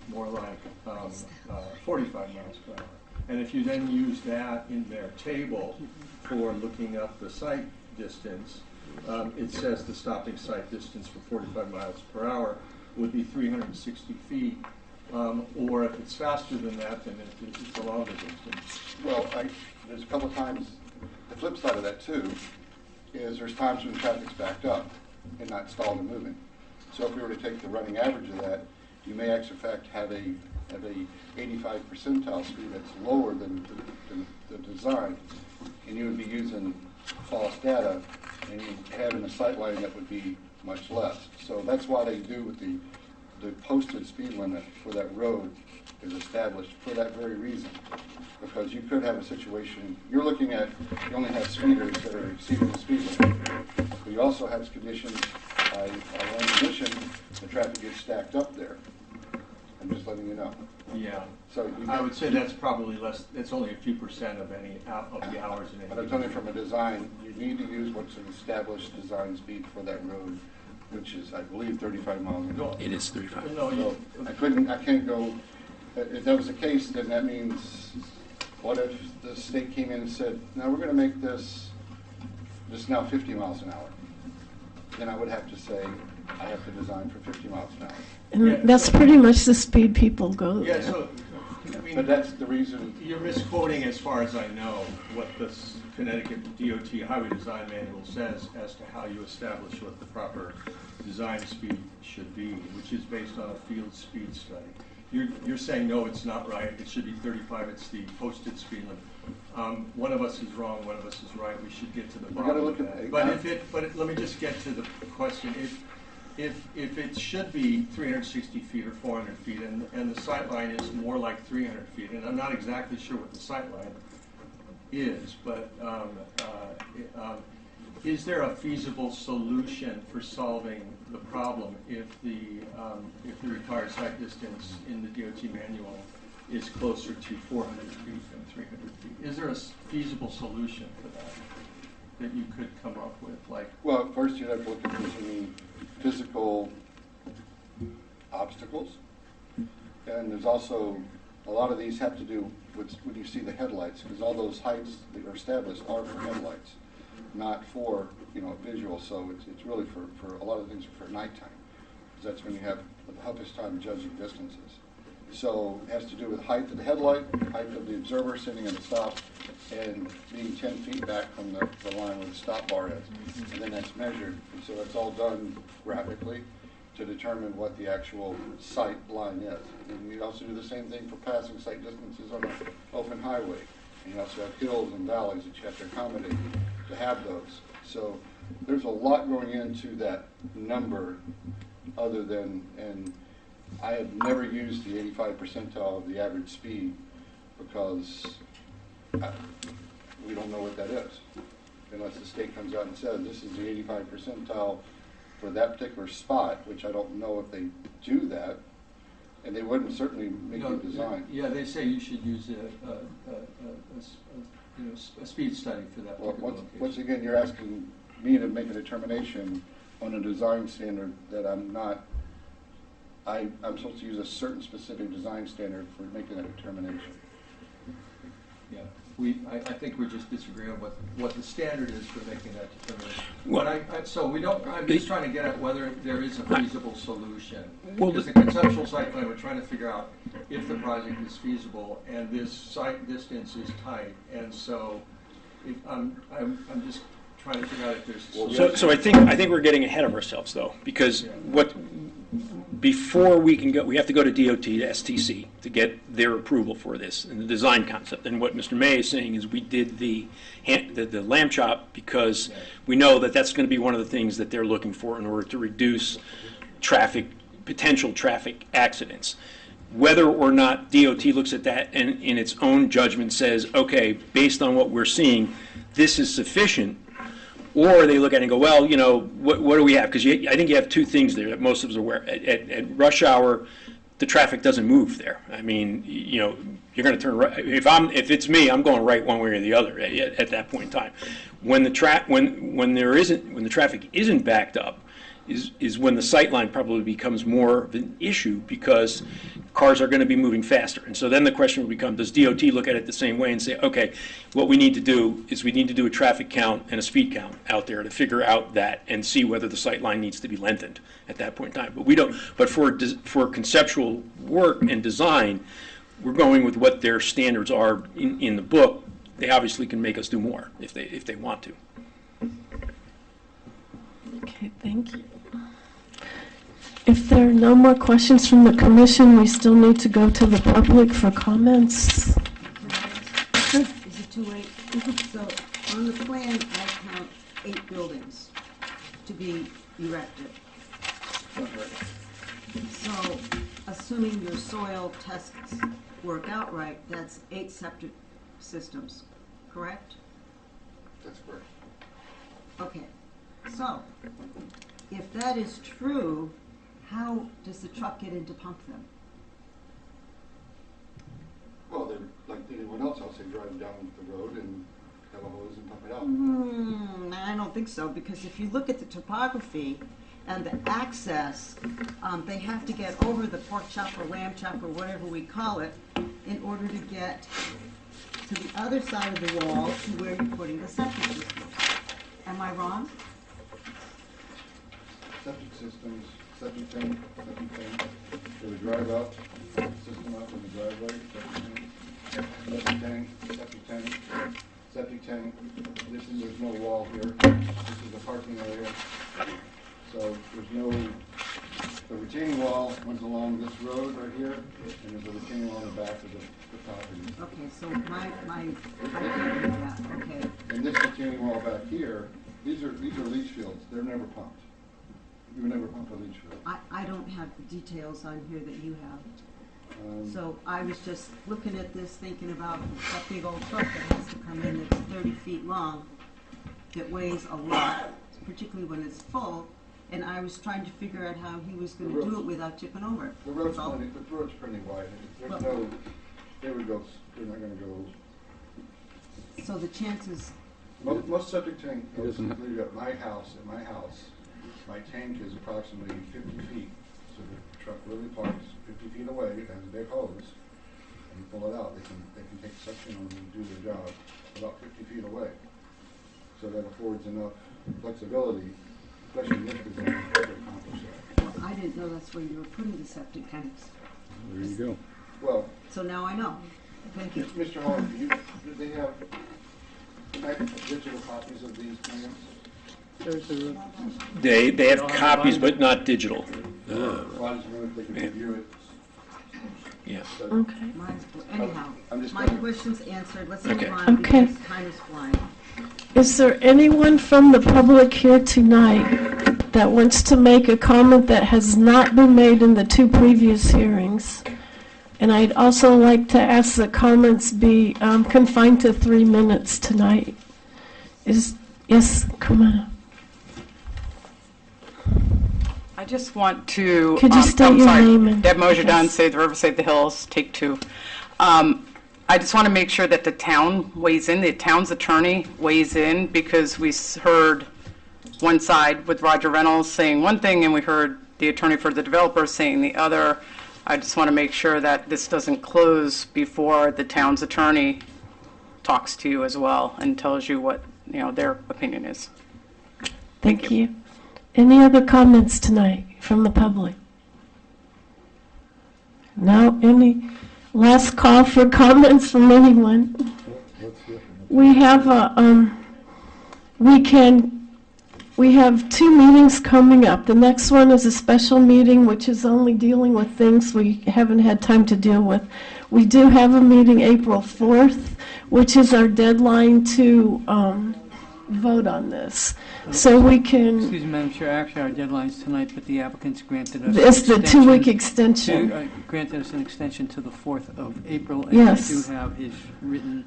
more like 45 miles per hour. And if you then use that in their table for looking up the sight distance, it says the stopping sight distance for 45 miles per hour would be 360 feet. Or if it's faster than that, then it's a longer distance. Well, there's a couple of times, the flip side of that too, is there's times when the traffic's backed up and not stalled and moving. So if we were to take the running average of that, you may actually in fact have a 85 percentile speed that's lower than the design, and you would be using false data and having a sight line that would be much less. So that's why they do with the posted speed limit for that road is established for that very reason. Because you could have a situation, you only have speeders that are exceeding the speed limit. But you also have conditions, by one condition, the traffic gets stacked up there. I'm just letting you know. Yeah. So I would say that's probably less, it's only a few percent of any of the hours in any. But I'm telling you from a design, you need to use what's an established design speed for that road, which is, I believe, 35 miles an hour. It is 35. No, So I can't go, if that was the case, then that means, what if the state came in and said, now we're going to make this now 50 miles an hour? Then I would have to say, I have to design for 50 miles an hour. And that's pretty much the speed people go yeah, there. so, I mean, But that's the reason. you're misquoting, as far as I know, what the Connecticut DOT Highway Design Manual says as to how you establish what the proper design speed should be, which is based on a field speed study. You're saying, no, it's not right, it should be 35, it's the posted speed limit. One of us is wrong, one of us is right, we should get to the bottom of that. But let me just get to the question. If it should be 360 feet or 400 feet, and the sight line is more like 300 feet, and I'm not exactly sure what the sight line is, but is there a feasible solution for solving the problem if the required sight distance in the DOT manual is closer to 400 feet than 300 feet? Is there a feasible solution for that you could come up with? Well, first you'd have to look at any physical obstacles. And there's also, a lot of these have to do with when you see the headlights, because all those heights that are established are for headlights, not for, visual. So it's really for a lot of things are for nighttime, because that's when you have the toughest time judging distances. So it has to do with height of the headlight, height of the observer sitting at the stop, and being 10 feet back from the line where the stop bar is. And then that's measured. And so it's all done graphically to determine what the actual sight line is. And you also do the same thing for passing sight distances on an open highway. And you also have hills and valleys that you have to accommodate to have those. So there's a lot going into that number other than, and I have never used the 85 percentile of the average speed because we don't know what that is. unless the state comes out and says, this is the 85 percentile for that particular spot, which I don't know if they do that, and they wouldn't certainly make No, you design. Yeah, they say you should use a speed study for that Well, particular once location. again, you're asking me to make a determination on a design standard that I'm not, I'm supposed to use a certain specific design standard for making that determination. Yeah, I think we're just disagreeing on what the standard is for making that determination. Well- But I'm just trying to get at whether there is a feasible solution. Well, Because the conceptual site plan, we're trying to figure out if the project is feasible, and this site distance is tight, and so I'm just trying to figure out if there's a solution. So I think we're getting ahead of ourselves, though, because before we can go, we have to go to DOT, to STC, to get their approval for this and the design concept. And what Mr. May is saying is we did the lamb chop because we know that that's going to be one of the things that they're looking for in order to reduce potential traffic accidents. Whether or not DOT looks at that and in its own judgment says, okay, based on what we're seeing, this is sufficient, or they look at it and go, well, what do we have? Because I think you have two things there that most of us are aware. At rush hour, the traffic doesn't move there. I mean, you're going to turn right. If it's me, I'm going right one way or the other at that point in time. When the traffic isn't backed up, is when the sight line probably becomes more of an issue because cars are going to be moving faster. And so then the question will become, does DOT look at it the same way and say, okay, what we need to do is we need to do a traffic count and a speed count out there to figure out that and see whether the sight line needs to be lengthened at that point in time. But we don't. But for conceptual work and design, we're going with what their standards are in the book. They obviously can make us do more if they want to. Okay, thank you. If there are no more questions from the commission, we still need to go to the public for comments. Is it too late? So on the plan, I count 8 buildings to be erected. So assuming your soil tests work out right, that's 8 septic systems, correct? That's correct. Okay, so if that is true, how does the truck get in to pump them? Well, they're like anyone else. They drive down the road and have a hose and pump it out. I don't think so, because if you look at the topography and the access, they have to get over the pork chop or lamb chop or whatever we call it in order to get to the other side of the wall to where you're putting the septic system. Am I wrong? Septic systems, septic tank, they would drive out, system out in the driveway, septic tank. There's no wall here. This is a parking area. So the retaining wall runs along this road right here, and there's a retaining wall on the back of the property. Okay, so I can't do that, okay. And this retaining wall back here, these are leach fields. They're never pumped. You would never pump a leach field. I don't have the details on here that you have. So I was just looking at this, thinking about that big old truck that has to come in that's 30 feet long, that weighs a lot, particularly when it's full, and I was trying to figure out how he was going to do it without tipping over. The road's pretty wide. They're not going to go. So the chances, Most septic tank, He doesn't have- at my house, my tank is approximately 50 feet. So the truck really parks 50 feet away, has a big hose, and you pull it out. They can take suction on and do their job about 50 feet away. So that affords enough flexibility, especially in this design, to accomplish that. well, I didn't know that's where you were putting the septic tanks. There you go. Well, So now I know. Thank you. Mr. Hall, do they have digital copies of these plans? They have copies, but not digital. Well, I just wonder if they can review it. Yeah. So, Okay. Anyhow, I'm just my gonna- question's answered. Let's Okay. move on Okay. because time is flying. Is there anyone from the public here tonight that wants to make a comment that has not been made in the 2 previous hearings? And I'd also like to ask that comments be confined to 3 minutes tonight. Yes, come on up. I just want to. Could you state your name and Deb Mosier Dunn, address? Save the River, Save the Hills, take two. I just want to make sure that the town weighs in, the town's attorney weighs in, because we heard one side with Roger Reynolds saying one thing, and we heard the attorney for the developer saying the other. I just want to make sure that this doesn't close before the town's attorney talks to you as well and tells you what, their opinion is. Thank you. Any other comments tonight from the public? No? Any last call for comments from anyone? We have we have 2 meetings coming up. The next one is a special meeting, which is only dealing with things we haven't had time to deal with. We do have a meeting April 4th, which is our deadline to vote on this. So we can, Excuse me, Madam Chair, actually our deadline's tonight, but the applicants granted us. it's the an 2-week extension. Granted us an extension to the 4th of April. Yes. And I do have his written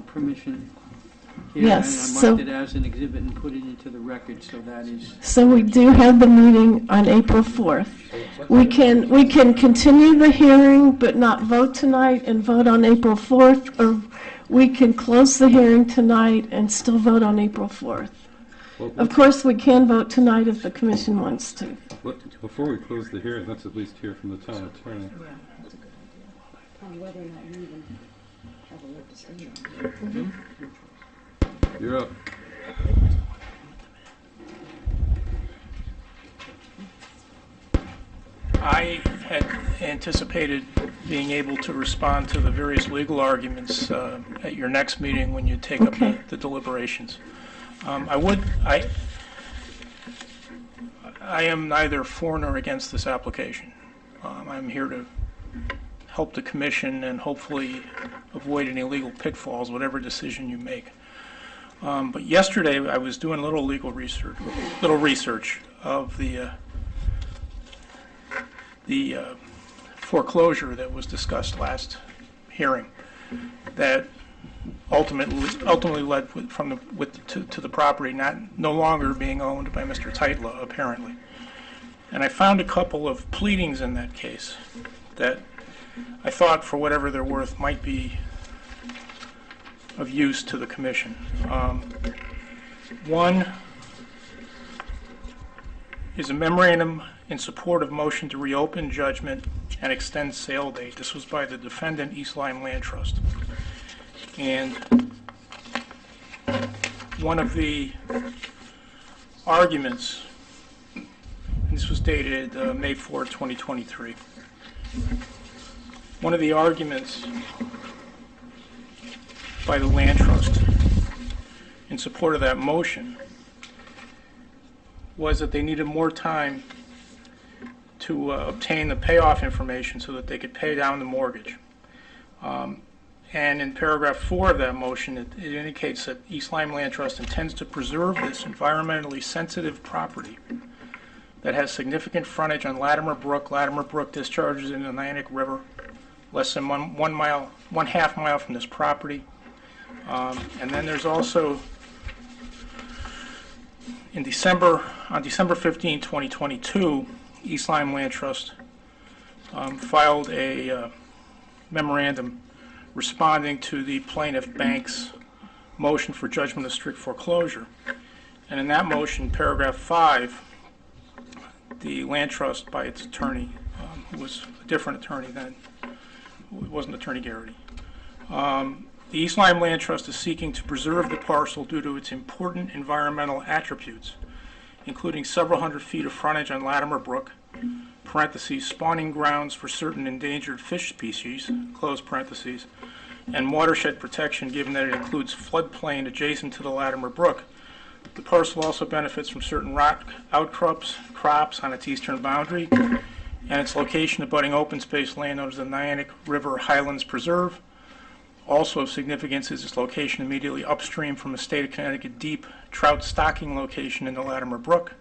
permission here. Yes, And I so- marked it as an exhibit and put it into the record, so that is. So we do have the meeting on April 4th. We can continue the hearing but not vote tonight and vote on April 4th, or we can close the hearing tonight and still vote on April 4th. Well, Of course, we can vote tonight if the commission wants to. before we close the hearing, let's at least hear from the town attorney. On whether or not you even have a right to say that. You're up. I had anticipated being able to respond to the various legal arguments at your next meeting when you take Okay. up the deliberations. I am neither for nor against this application. I'm here to help the commission and hopefully avoid any legal pitfalls, whatever decision you make. But yesterday I was doing a little legal research of the foreclosure that was discussed last hearing, that ultimately led to the property no longer being owned by Mr. Teitla, apparently. And I found a couple of pleadings in that case that I thought, for whatever they're worth, might be of use to the commission. One is a memorandum in support of motion to reopen judgment and extend sale date. This was by the defendant, East Lyme Land Trust. And one of the arguments, and this was dated May 4, 2023. One of the arguments by the Land Trust in support of that motion was that they needed more time to obtain the payoff information so that they could pay down the mortgage. And in paragraph 4 of that motion, it indicates that East Lyme Land Trust intends to preserve this environmentally sensitive property that has significant frontage on Latimer Brook. Latimer Brook discharges into the Niantic River, less than one half mile from this property. And then there's also, on December 15, 2022, East Lyme Land Trust filed a memorandum responding to the plaintiff bank's motion for judgment of strict foreclosure. And in that motion, paragraph 5, the Land Trust, by its attorney, who was a different attorney then, it wasn't Attorney Garrity, the East Lyme Land Trust is seeking to preserve the parcel due to its important environmental attributes, including several hundred feet of frontage on Latimer Brook, parentheses, spawning grounds for certain endangered fish species, close parentheses, and watershed protection given that it includes floodplain adjacent to the Latimer Brook. The parcel also benefits from certain rock outcrops, crops on its eastern boundary, and its location abutting open space land known as the Niantic River Highlands Preserve. Also of significance is its location immediately upstream from a state of Connecticut deep trout stocking location in the Latimer Brook.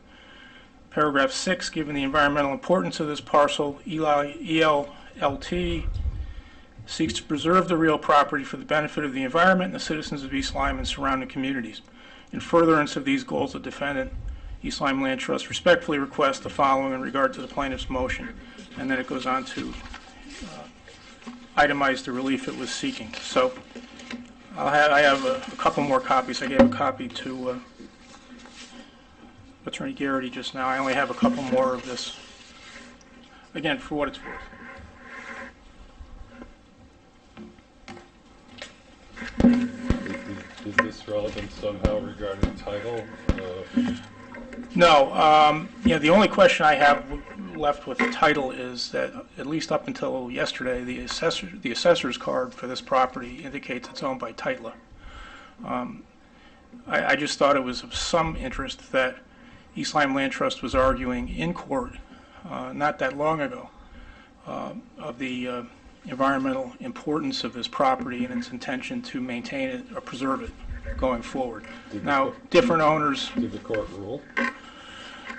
Paragraph 6, given the environmental importance of this parcel, ELLT seeks to preserve the real property for the benefit of the environment and the citizens of East Lyme and surrounding communities. In furtherance of these goals, the defendant, East Lyme Land Trust, respectfully requests the following in regard to the plaintiff's motion, and then it goes on to itemize the relief it was seeking. So I have a couple more copies. I gave a copy to Attorney Garrity just now. I only have a couple more of this, again, for what it's worth. Is this relevant somehow regarding title? No. The only question I have left with the title is that, at least up until yesterday, the assessor's card for this property indicates it's owned by Titla. I just thought it was of some interest that East Lyme Land Trust was arguing in court not that long ago of the environmental importance of this property and its intention to maintain it or preserve it going forward. Now, different owners... Did the court rule?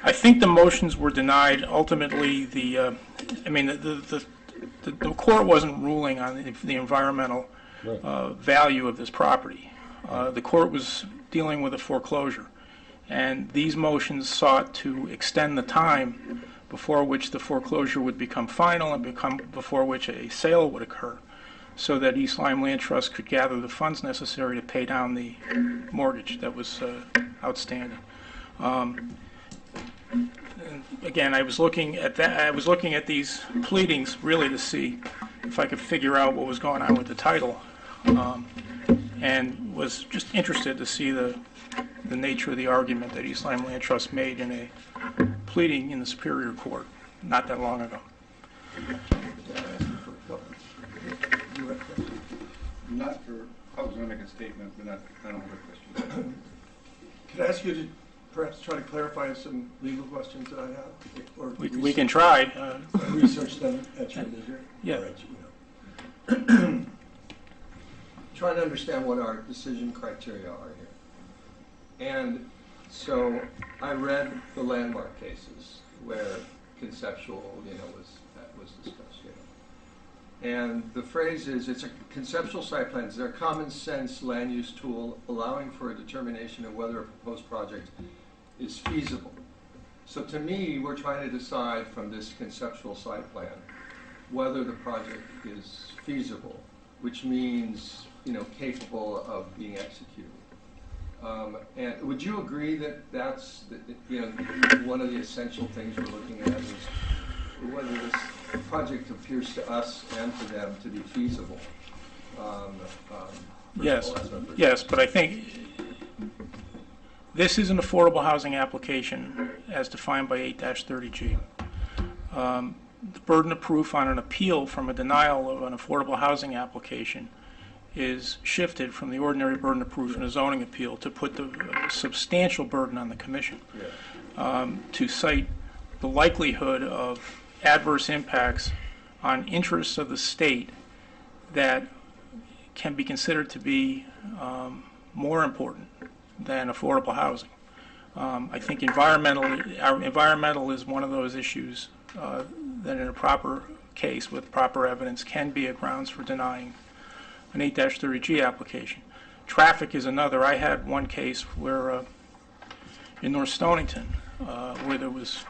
I think the motions were denied. Ultimately, the court wasn't ruling on the environmental value of this property. The court was dealing with a foreclosure, and these motions sought to extend the time before which the foreclosure would become final and before which a sale would occur, so that East Lyme Land Trust could gather the funds necessary to pay down the mortgage that was outstanding. And again, I was looking at that. I was looking at these pleadings really to see if I could figure out what was going on with the title, and was just interested to see the nature of the argument that East Lyme Land Trust made in a pleading in the Superior Court not that long ago. Not for, I was going to make a statement, but I don't have a question. Could I ask you to perhaps try to clarify some legal questions that I have? Or We can try. research them at your leisure? Yeah. Or at, you know. Trying to understand what our decision criteria are here. And so I read the landmark cases where conceptual, was discussed. And the phrase is, it's a conceptual site plan. They're a common sense land use tool allowing for a determination of whether a proposed project is feasible. So to me, we're trying to decide from this conceptual site plan whether the project is feasible, which means, capable of being executed. And would you agree that that's, one of the essential things we're looking at is whether this project appears to us and to them to be feasible? Yes, but I think this is an affordable housing application as defined by 8-30G. The burden of proof on an appeal from a denial of an affordable housing application is shifted from the ordinary burden of proof in a zoning appeal to put the substantial burden on the commission to cite the likelihood of adverse impacts on interests of the state that can be considered to be more important than affordable housing. I think environmental is one of those issues that in a proper case with proper evidence can be a grounds for denying an 8-30G application. Traffic is another. I had one case where in North Stonington where there was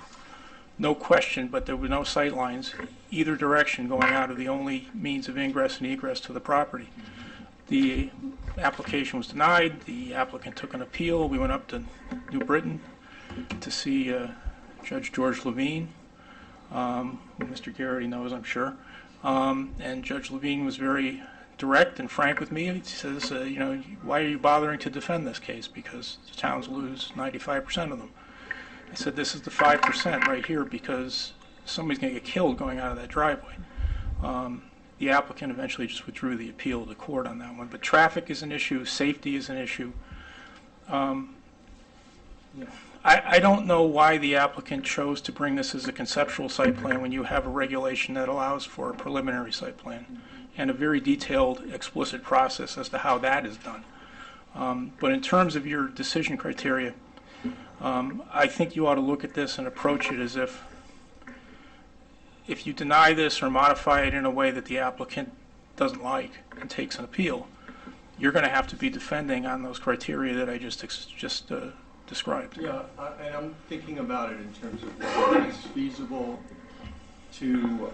no question, but there were no sight lines either direction going out of the only means of ingress and egress to the property. The application was denied. The applicant took an appeal. We went up to New Britain to see Judge George Levine, who Mr. Garrity knows, I'm sure. And Judge Levine was very direct and frank with me. He says, why are you bothering to defend this case? Because the towns lose 95% of them. I said, this is the 5% right here because somebody's going to get killed going out of that driveway. The applicant eventually just withdrew the appeal to court on that one. But traffic is an issue. Safety is an issue. I don't know why the applicant chose to bring this as a conceptual site plan when you have a regulation that allows for a preliminary site plan and a very detailed, explicit process as to how that is done. But in terms of your decision criteria, I think you ought to look at this and approach it as if you deny this or modify it in a way that the applicant doesn't like and takes an appeal, you're going to have to be defending on those criteria that I just described. Yeah, and I'm thinking about it in terms of whether it's feasible to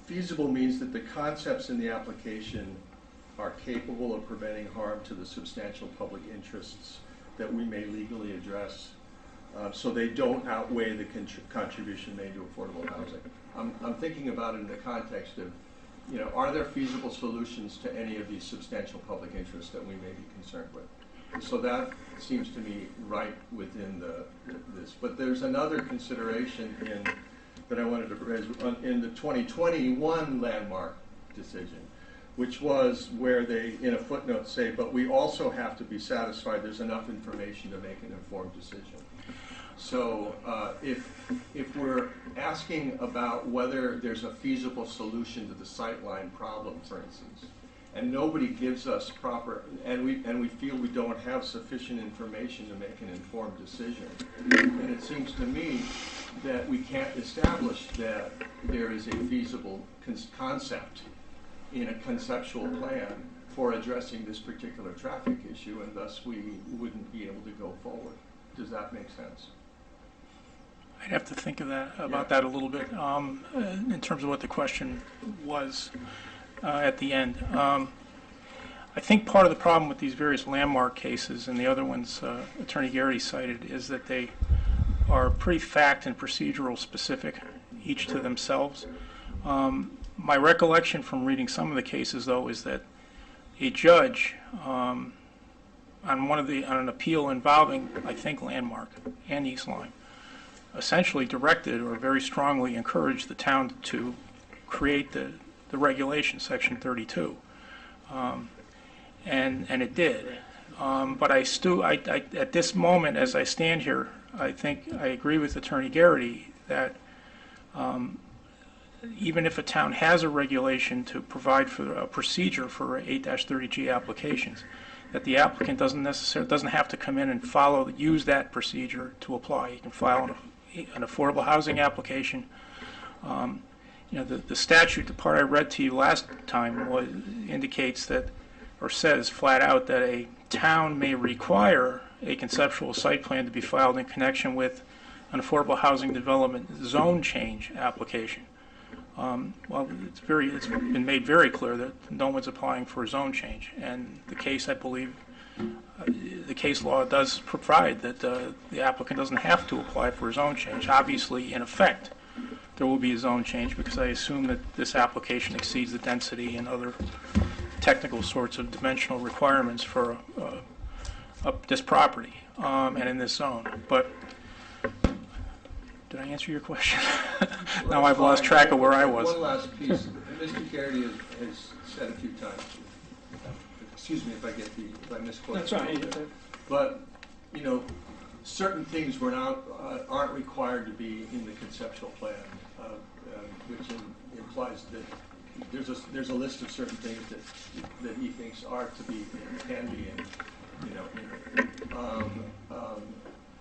feasible means that the concepts in the application are capable of preventing harm to the substantial public interests that we may legally address, so they don't outweigh the contribution made to affordable housing. I'm thinking about it in the context of, are there feasible solutions to any of these substantial public interests that we may be concerned with? So that seems to me right within this. But there's another consideration that I wanted to raise in the 2021 landmark decision, which was where they, in a footnote, say, but we also have to be satisfied there's enough information to make an informed decision. So if we're asking about whether there's a feasible solution to the sightline problem, for instance, and nobody gives us proper, and we feel we don't have sufficient information to make an informed decision, and it seems to me that we can't establish that there is a feasible concept in a conceptual plan for addressing this particular traffic issue, and thus we wouldn't be able to go forward. Does that make sense? I'd have to think about that a little bit in terms of what the question was at the end. I think part of the problem with these various landmark cases and the other ones Attorney Garrity cited is that they are pretty fact and procedural specific, each to themselves. My recollection from reading some of the cases, though, is that a judge on an appeal involving, I think, Landmark and East Lyme, essentially directed or very strongly encouraged the town to create the regulation, Section 32, and it did. But at this moment, as I stand here, I think I agree with Attorney Garrity that even if a town has a regulation to provide for a procedure for 8-30G applications, that the applicant doesn't have to come in and use that procedure to apply. You can file an affordable housing application. The statute, the part I read to you last time, indicates that, or says flat out, that a town may require a conceptual site plan to be filed in connection with an affordable housing development zone change application. Well, it's been made very clear that no one's applying for a zone change, and the case, I believe, the case law does provide that the applicant doesn't have to apply for a zone change. Obviously, in effect, there will be a zone change because I assume that this application exceeds the density and other technical sorts of dimensional requirements for this property and in this zone. But did I answer your question? Now I've lost track of where I was. One last piece. Mr. Garrity has said a few times, excuse me if I misquote. That's right. But, certain things aren't required to be in the conceptual plan, which implies that there's a list of certain things that he thinks are to be and can be in,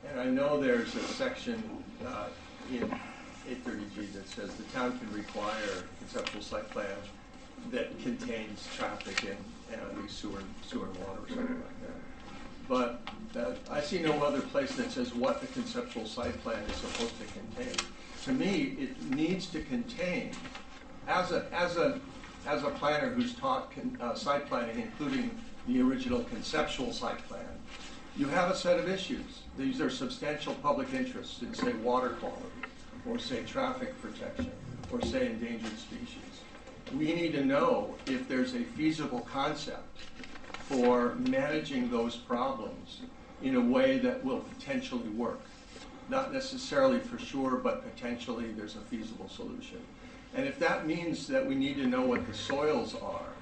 and I know there's a section in 830G that says the town can require a conceptual site plan that contains traffic and at least sewer and water or something like that. But I see no other place that says what the conceptual site plan is supposed to contain. To me, it needs to contain, as a planner who's taught site planning, including the original conceptual site plan, you have a set of issues. These are substantial public interests in, say, water quality, or say traffic protection, or say endangered species. We need to know if there's a feasible concept for managing those problems in a way that will potentially work. Not necessarily for sure, but potentially there's a feasible solution. And if that means that we need to know what the soils are,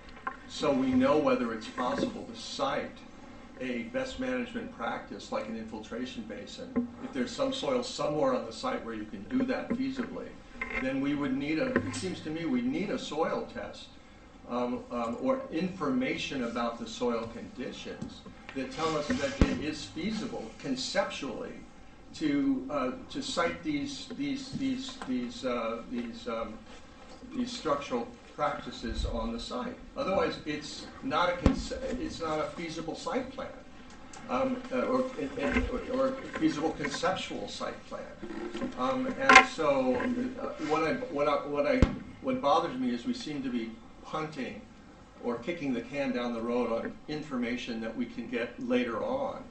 so we know whether it's possible to site a best management practice like an infiltration basin, if there's some soil somewhere on the site where you can do that feasibly, then we would need it seems to me we need a soil test or information about the soil conditions that tell us that it is feasible conceptually to site these these structural practices on the site. Otherwise, it's not a feasible site plan, or feasible conceptual site plan. And so, what bothers me is we seem to be punting or kicking the can down the road on information that we can get later on,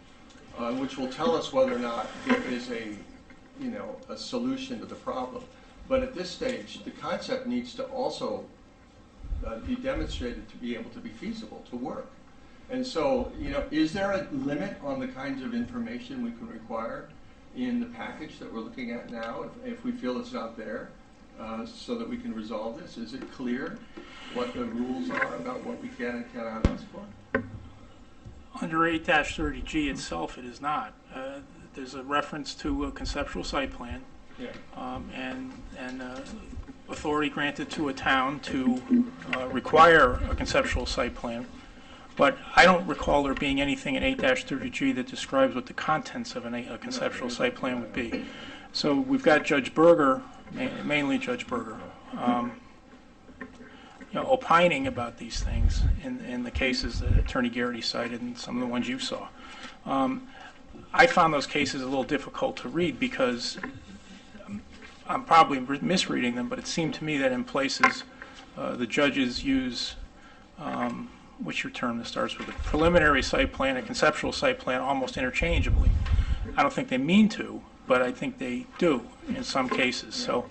which will tell us whether or not there is a solution to the problem. But at this stage, the concept needs to also be demonstrated to be able to be feasible, to work. And so, is there a limit on the kinds of information we can require in the package that we're looking at now, if we feel it's not there, so that we can resolve this? Is it clear what the rules are about what we can and cannot ask for? Under 8-30G itself, it is not. There's a reference to a conceptual site plan, Yeah. and authority granted to a town to require a conceptual site plan. But I don't recall there being anything in 8-30G that describes what the contents of a conceptual site plan would be. So we've got Judge Berger, mainly Judge Berger, opining about these things in the cases that Attorney Garrity cited and some of the ones you saw. I found those cases a little difficult to read because I'm probably misreading them, but it seemed to me that in places the judges use, what's your term that starts with a preliminary site plan and conceptual site plan almost interchangeably. I don't think they mean to, but I think they do in some cases. So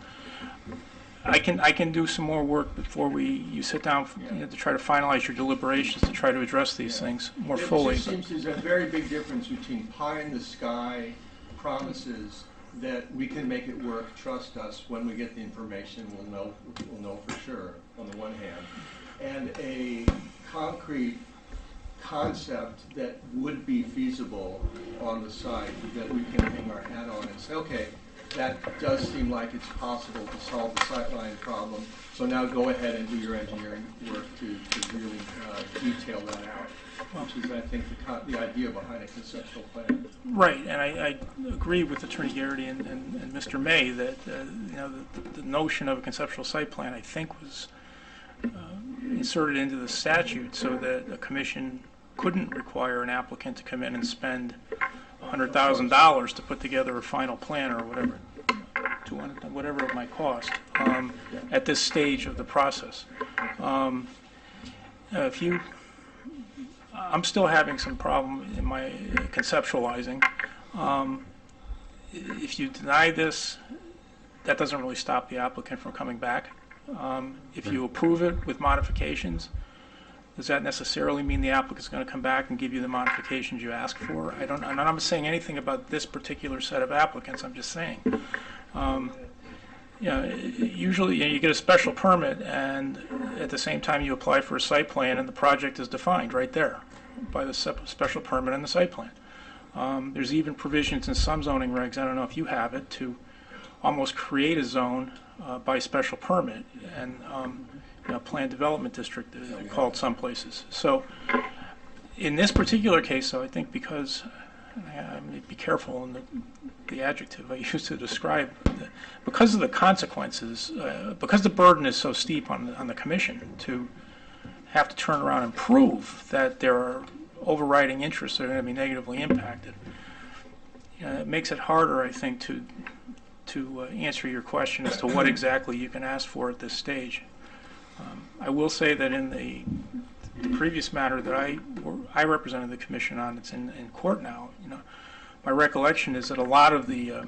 I can do some more work before you sit down to try to finalize your deliberations to try to address these things more fully. It just seems there's a very big difference between pie in the sky promises that we can make it work, trust us, when we get the information we'll know for sure on the one hand, and a concrete concept that would be feasible on the site that we can hang our hat on and say, okay, that does seem like it's possible to solve the sightline problem, so now go ahead and do your engineering work to really detail that out, which is, I think, the idea behind a conceptual plan. Right, and I agree with Attorney Garrity and Mr. May that the notion of a conceptual site plan, I think, was inserted into the statute so that a commission couldn't require an applicant to come in and spend $100,000 to put together a final plan or whatever, whatever it might cost at this stage of the process. I'm still having some problem in my conceptualizing. If you deny this, that doesn't really stop the applicant from coming back. If you approve it with modifications, does that necessarily mean the applicant's going to come back and give you the modifications you ask for? I'm not saying anything about this particular set of applicants. I'm just saying. Usually you get a special permit, and at the same time you apply for a site plan, and the project is defined right there by the special permit and the site plan. There's even provisions in some zoning regs, I don't know if you have it, to almost create a zone by special permit, and planned development district called some places. So in this particular case, though, I think because I need to be careful in the adjective I use to describe, because of the consequences, because the burden is so steep on the commission to have to turn around and prove that there are overriding interests that are going to be negatively impacted, it makes it harder, I think, to answer your question as to what exactly you can ask for at this stage. I will say that in the previous matter that I represented the commission on, it's in court now. My recollection is that a lot of the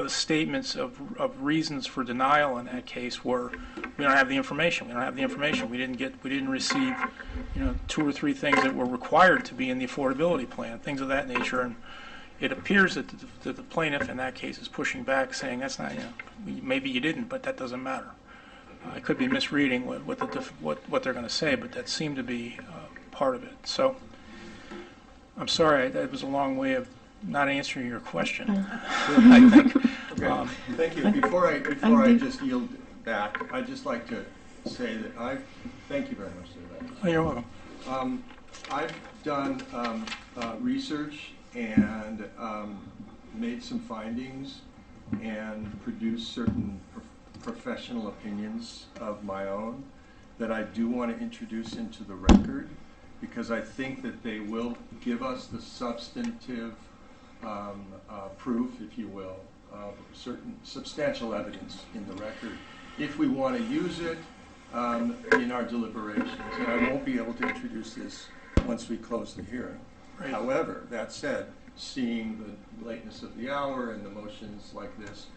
statements of reasons for denial in that case were, we don't have the information. We didn't receive, 2 or 3 things that were required to be in the affordability plan, things of that nature. And it appears that the plaintiff in that case is pushing back, saying that's not, maybe you didn't, but that doesn't matter. I could be misreading what they're going to say, but that seemed to be part of it. So I'm sorry, that was a long way of not answering your question. I think. Okay. Thank you. Before I just yield back, I'd just like to say that thank you very much for that. Oh, you're welcome. I've done research and made some findings and produced certain professional opinions of my own that I do want to introduce into the record, because I think that they will give us the substantive proof, if you will, of certain substantial evidence in the record, if we want to use it in our deliberations. And I won't be able to introduce this once we close the hearing. Right. However, that said, seeing the lateness of the hour and the motions like this,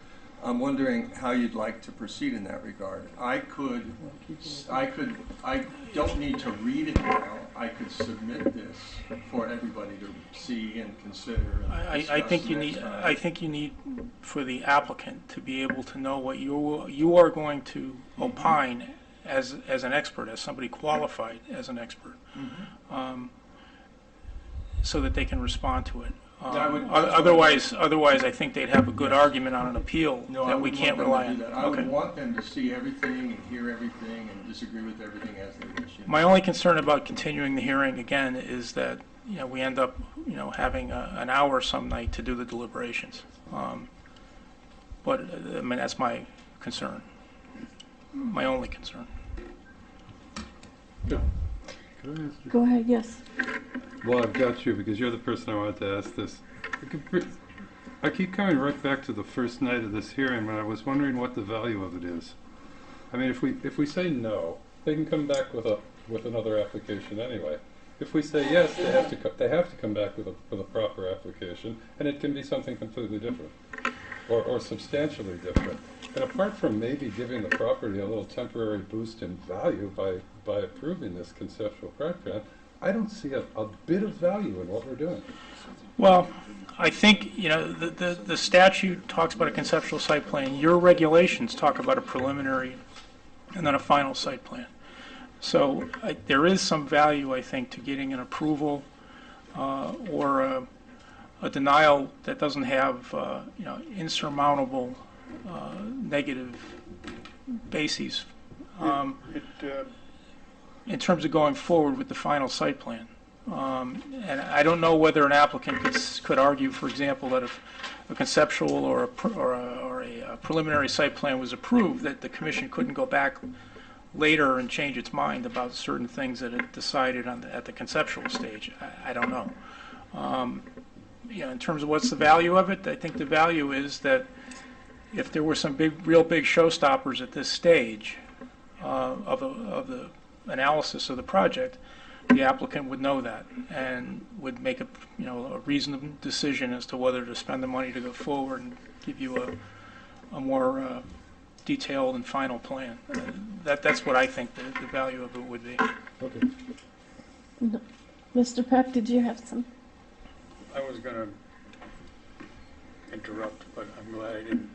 I'm wondering how you'd like to proceed in that regard. I don't need to read it now. I could submit this for everybody to see and consider. And I think you discuss need, next time. I think you need for the applicant to be able to know what you are going to opine as an expert, as somebody qualified as an expert, so that they can respond to it. Otherwise, I think they'd have a good argument on an appeal No, I that we wouldn't can't want rely them to on. do that. I would Okay. want them to see everything and hear everything and disagree with everything as they wish. My only concern about continuing the hearing again is that, we end up, having an hour some night to do the deliberations. But, I mean, that's my concern, my only concern. Could I ask you? Go ahead, yes. Well, I've got you because you're the person I wanted to ask this. I keep coming right back to the first night of this hearing when I was wondering what the value of it is. I mean, if we say no, they can come back with another application anyway. If we say yes, they have to come back with a proper application, and it can be something completely different, or substantially different. And apart from maybe giving the property a little temporary boost in value by approving this conceptual project plan, I don't see a bit of value in what we're doing. Well, I think, the statute talks about a conceptual site plan. Your regulations talk about a preliminary and then a final site plan. So there is some value, I think, to getting an approval or a denial that doesn't have, insurmountable negative bases in terms of going forward with the final site plan. And I don't know whether an applicant could argue, for example, that if a conceptual or a preliminary site plan was approved, that the commission couldn't go back later and change its mind about certain things that it decided at the conceptual stage. I don't know. In terms of what's the value of it, I think the value is that if there were some real big showstoppers at this stage of the analysis of the project, the applicant would know that and would make a reasonable decision as to whether to spend the money to go forward and give you a more detailed and final plan. That's what I think the value of it would be. Okay. Mr. Peck, did you have some? I was going to interrupt, but I'm glad I didn't.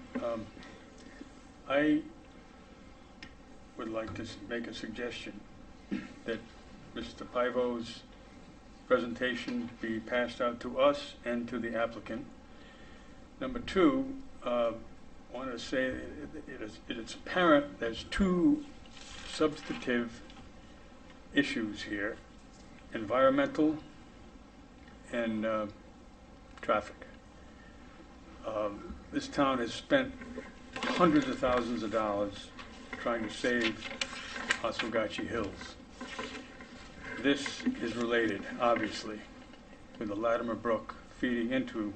I would like to make a suggestion that Mr. Pivo's presentation be passed out to us and to the applicant. Number two, I wanted to say it is apparent there's two substantive issues here: environmental and traffic. This town has spent hundreds of thousands of dollars trying to save Oswegatchie Hills. This is related, obviously, with the Latimer Brook feeding into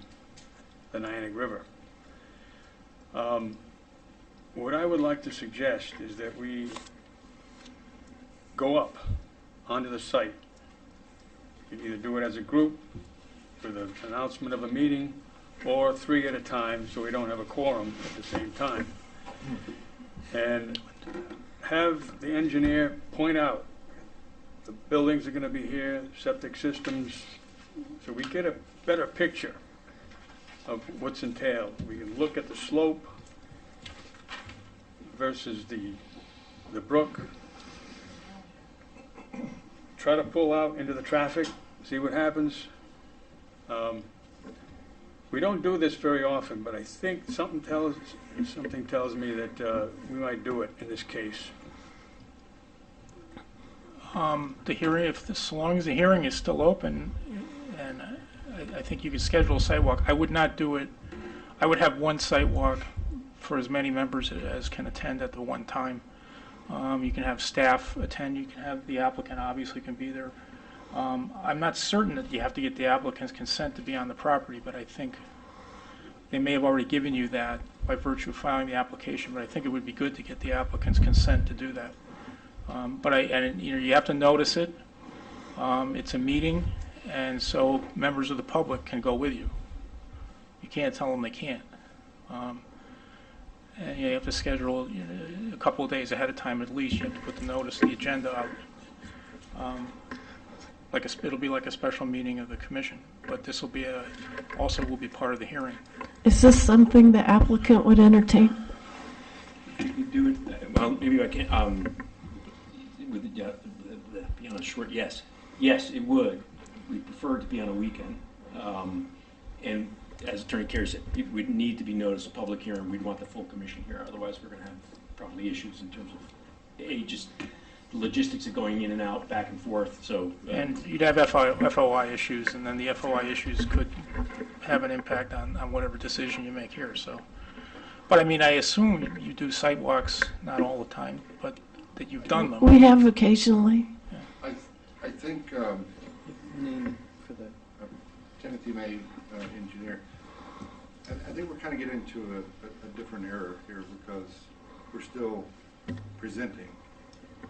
the Niantic River. What I would like to suggest is that we go up onto the site. You can either do it as a group with an announcement of a meeting, or 3 at a time so we don't have a quorum at the same time. And have the engineer point out the buildings are going to be here, septic systems, so we get a better picture of what's entailed. We can look at the slope versus the brook, try to pull out into the traffic, see what happens. We don't do this very often, but I think something tells me that we might do it in this case. The hearing, so long as the hearing is still open, and I think you could schedule a site walk. I would not do it. I would have one site walk for as many members as can attend at the one time. You can have staff attend, you can have the applicant obviously can be there. I'm not certain that you have to get the applicant's consent to be on the property, but I think they may have already given you that by virtue of filing the application, but I think it would be good to get the applicant's consent to do that. You have to notice it. It's a meeting, and so members of the public can go with you. You can't tell them they can't. And you have to schedule a couple of days ahead of time at least. You have to put the notice, the agenda out. It'll be like a special meeting of the commission, but this will be also will be part of the hearing. Is this something the applicant would entertain? You could do it, well, maybe I can, be on a short, yes. Yes, it would. We prefer it to be on a weekend. And as Attorney Carey said, it would need to be noticed a public hearing. We'd want the full commission here, otherwise we're going to have probably issues in terms of just the logistics of going in and out, back and forth. So And you'd have FOI issues, and then the FOI issues could have an impact on whatever decision you make here. So, but I mean, I assume you do site walks, not all the time, but that you've done them. We have occasionally. I think, Name for the, Timothy May, engineer, I think we're kind of getting into a different era here because we're still presenting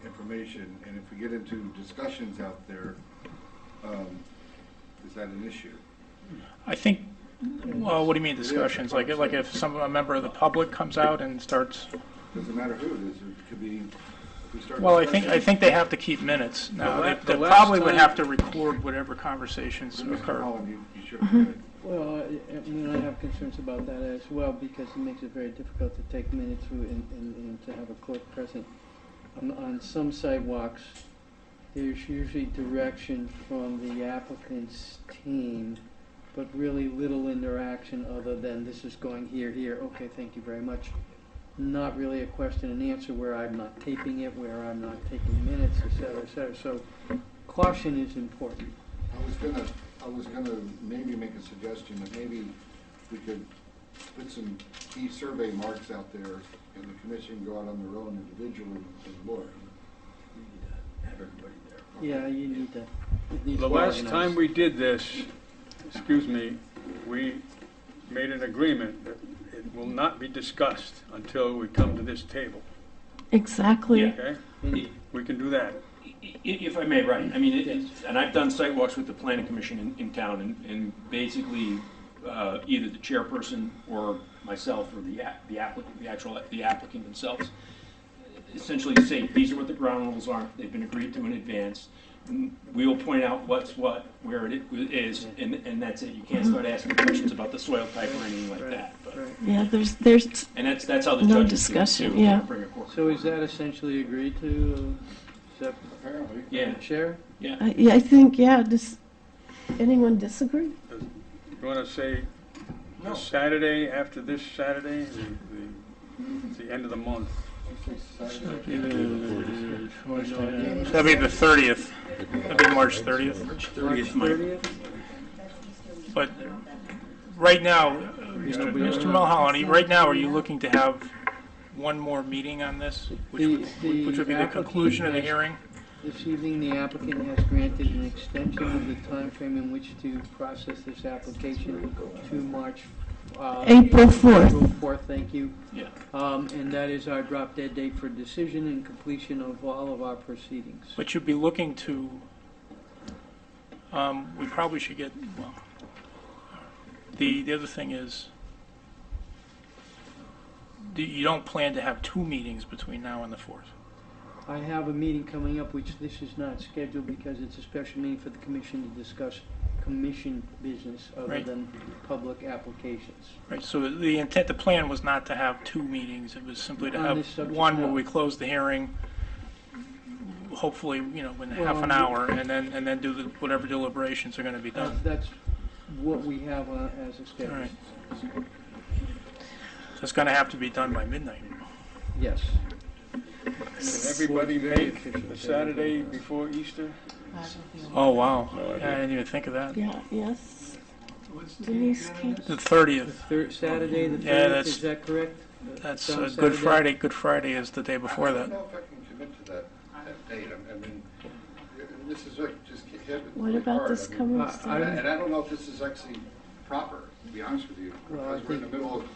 information, and if we get into discussions out there, is that an issue? I think. Well, what do you mean discussions? Like if a member of the public comes out and starts. Doesn't matter who it is. It could be. If we start Well, I discussing- think they have to keep minutes. Now, The they last probably would time- have to record whatever conversations Mr. occur. Holland, you should have it. well, I mean, I have concerns about that as well, because it makes it very difficult to take minutes and to have a clerk present. On some sidewalks, there's usually direction from the applicant's team, but really little interaction other than this is going here, okay, thank you very much. Not really a question and answer where I'm not taping it, where I'm not taking minutes, et cetera, et cetera. So caution is important. I was gonna maybe make a suggestion that maybe we could put some key survey marks out there and the commission go out on their own individually and look. Have everybody there. Yeah, you need to. It needs The to be last organized. time we did this, excuse me, we made an agreement that it will not be discussed until we come to this table, Exactly. Yeah. okay? We can do that. If I may, right, I mean, and I've done site walks with the planning commission in town, and basically, either the chairperson or myself or the applicant themselves, essentially say, these are what the ground rules are, they've been agreed to in advance. We will point out what's what, where it is, and that's it. You can't start asking questions about the soil type or anything like that. But, Yeah, there's and that's how the No judges do it, discussion, too. yeah. Bring a court So is reporter. that essentially agreed to, Apparently. Yeah, Chair? yeah. yeah, I think, yeah, does anyone disagree? You want to say the Saturday after this Saturday, the end of the month? That'd be the 30th. That'd be March 30th. 30th might. 30th? But right now, Mr. Mulholland, right now, are you looking to have one more meeting on this? Which would be the conclusion of the hearing? This evening, the applicant has granted an extension of the timeframe in which to process this application to March. April 4th. April 4th, thank you. Yeah. And that is our drop dead date for decision and completion of all of our proceedings. But you'd be looking to, we probably should get, well, the other thing is, you don't plan to have two meetings between now and the 4th. I have a meeting coming up, which this is not scheduled because it's a special meeting for the commission to discuss commission business other Right. than public applications. Right, so the plan was not to have two meetings, it was simply to On have this subject, one where no. we close the hearing, hopefully, in half Well, an hour, and then do whatever deliberations are gonna be done. That's what we have as a All schedule. right. So it's gonna have to be done by midnight. Yes. Can everybody make the Saturday before Easter? Oh, wow, yeah, I didn't even think of that. Yeah, yes. Denise, can The 30th, Saturday, the Yeah, 30th, that's- is that correct? That's on Good Saturday? Friday. Good Friday is the day before I that. don't know if I can commit to that date. I mean, this is just hit What really about hard. this I mean, coming I- Saturday? And I don't know if this is actually proper, to be honest with you, Well, I because we're in the think- middle of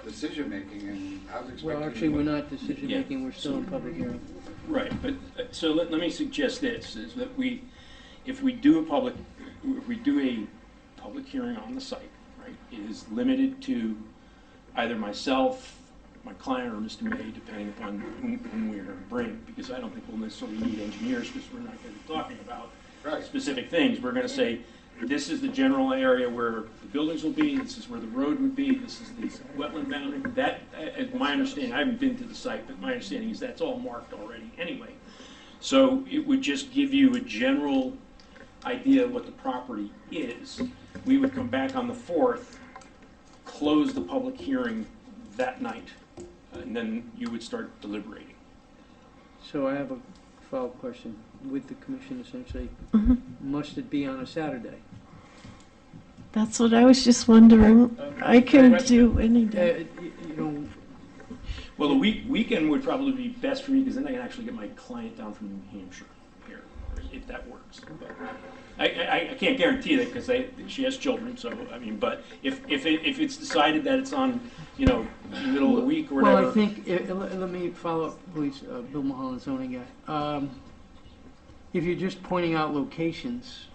decision-making, and I was expecting... Well, actually, we're not decision-making, we're still in public hearing. Right, but, so let me suggest this, is that if we do a public hearing on the site, right, it is limited to either myself, my client, or Mr. May, depending upon whom we're going to bring, because I don't think we'll necessarily need engineers, because we're not going to be talking about Right. specific things. We're going to say, this is the general area where the buildings will be, this is where the road would be, this is the wetland boundary. That, my understanding, I haven't been to the site, but my understanding is that's all marked already anyway. So it would just give you a general idea of what the property is. We would come back on the 4th, close the public hearing that night, and then you would start deliberating. So I have a follow-up question with the commission, essentially. Mhm. Must it be on a Saturday? That's what I was just wondering. I can do any day. You know, Well, the weekend would probably be best for me, because then I can actually get my client down from New Hampshire here, if that works. But I can't guarantee that, because she has children, so, I mean, but if it's decided that it's on, middle of the week or whatever. well, I think, let me follow up, please, Bill Mulholland, zoning guy. If you're just pointing out locations,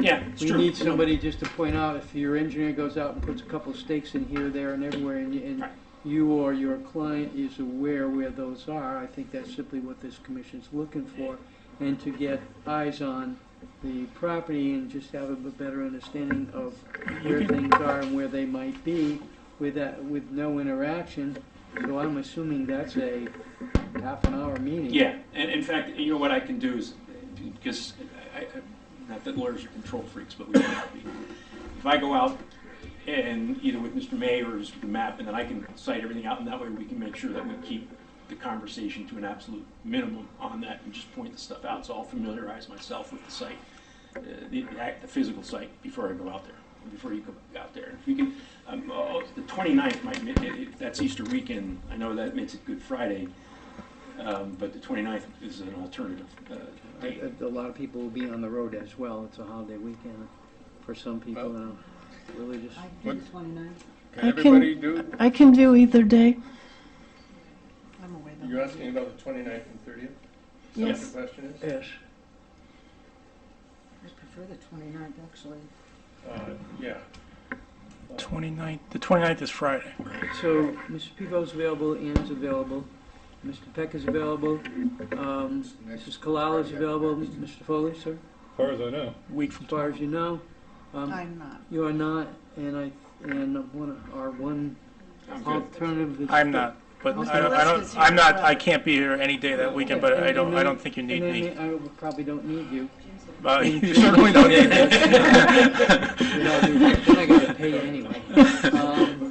Yeah, it's we true. need somebody just to point out, if your engineer goes out and puts a couple of stakes in here, there, and everywhere, and Right. you or your client is aware where those are, I think that's simply what this commission's looking for, and to get eyes on the property and just have a better understanding of where things are and where they might be with no interaction. So I'm assuming that's a half an hour meeting. Yeah, and in fact, what I can do is, because not that lawyers are control freaks, but we have to be. If I go out and either with Mr. May or just with the map, and then I can cite everything out, and that way we can make sure that we keep the conversation to an absolute minimum on that and just point the stuff out. So I'll familiarize myself with the site, the physical site, before I go out there, before you go out there. If we can, the 29th might, if that's Easter weekend, I know that makes it Good Friday, but the 29th is an alternative date. A lot of people will be on the road as well. It's a holiday weekend for some people, religious. I can do the 29th. Can everybody do, I can do either day. I'm away then. you're asking about the 29th and 30th? Is that Yes. what the question is? Yes. I prefer the 29th, actually. Yeah. 29th. The 29th is Friday. So Mr. Pivo's available, Ann's available, Mr. Peck is available, Mrs. Kalala is available, Mr. Foley, sir, As far as I know. Week as from far as you know. I'm not. You are not, and our one I'm good. alternative is. I'm not, but Mr. I List don't, is here I'm not, as I well. can't be here any day that weekend, but I don't think you need And me. then I probably don't need you. You certainly don't need me. Then I gotta pay you anyway.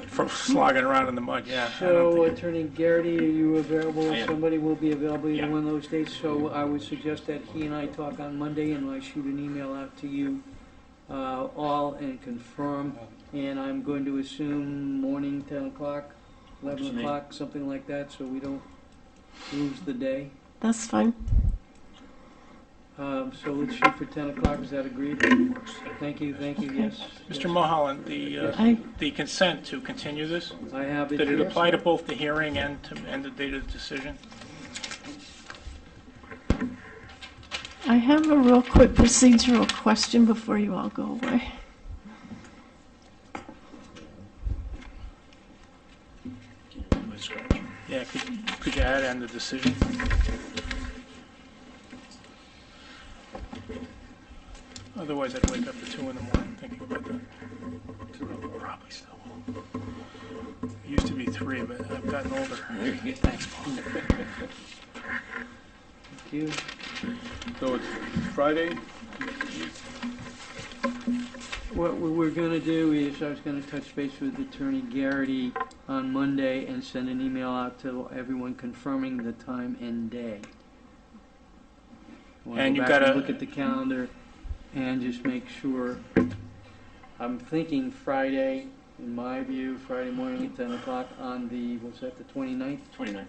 For slogging around in the mud, yeah. I don't So think- Attorney Garrity, are you available? I am. Somebody will be available either Yeah. one of those dates, so I would suggest that he and I talk on Monday, and I shoot an email out to you all and confirm, and I'm going to assume morning, 10 o'clock, Works 11 for me. o'clock, something like that, so we don't lose the day. That's fine. So let's shoot for 10 o'clock, is that agreed? Thank you, yes. Mr. Mulholland, the consent to continue this, I have it did it here. apply to both the hearing and the date of the decision? I have a real quick procedural question before you all go away. Yeah, could you add and the decision? Otherwise, I'd wake up at 2 in the morning thinking about that. Probably still will. It used to be 3, but I've gotten older. Thanks, Paul. Thank you. So it's Friday? What we're going to do is, I was going to touch base with Attorney Garrity on Monday and send an email out to everyone confirming the time and day. Wanna And go you've back got and to- look at the calendar and just make sure. I'm thinking Friday, in my view, Friday morning at 10 o'clock on the, was that the 29th? 29th.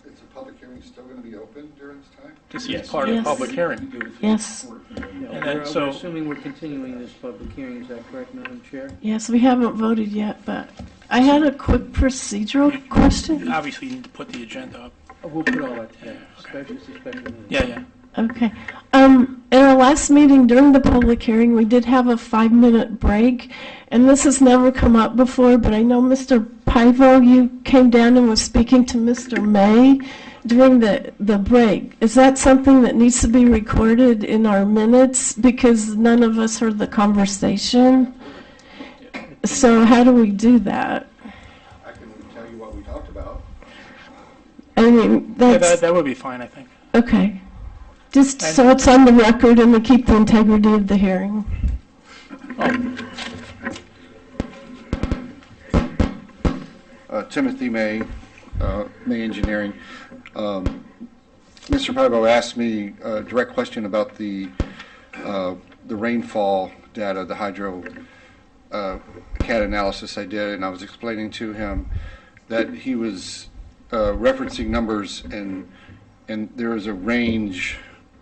Is the public hearing still going to be open during this time? This Yes. is part of the Yes. public hearing. Yes. Yeah, And then, we're so- assuming we're continuing this public hearing, is that correct, Madam Chair? Yes, we haven't voted yet, but I had a quick procedural question. Obviously, you need to put the agenda up. We'll put all that together, special, it's a special meeting. Yeah, yeah. Okay. In our last meeting during the public hearing, we did have a 5-minute break, and this has never come up before, but I know Mr. Pivo, you came down and was speaking to Mr. May during the break. Is that something that needs to be recorded in our minutes because none of us heard the conversation? So how do we do that? I can tell you what we talked about. I mean, Yeah, that's, that would be fine, I think. okay. Just so it's on the record and we keep the integrity of the hearing. Timothy May, May Engineering. Mr. Pivo asked me a direct question about the rainfall data, the hydro CAD analysis I did, and I was explaining to him that he was referencing numbers, and there is a range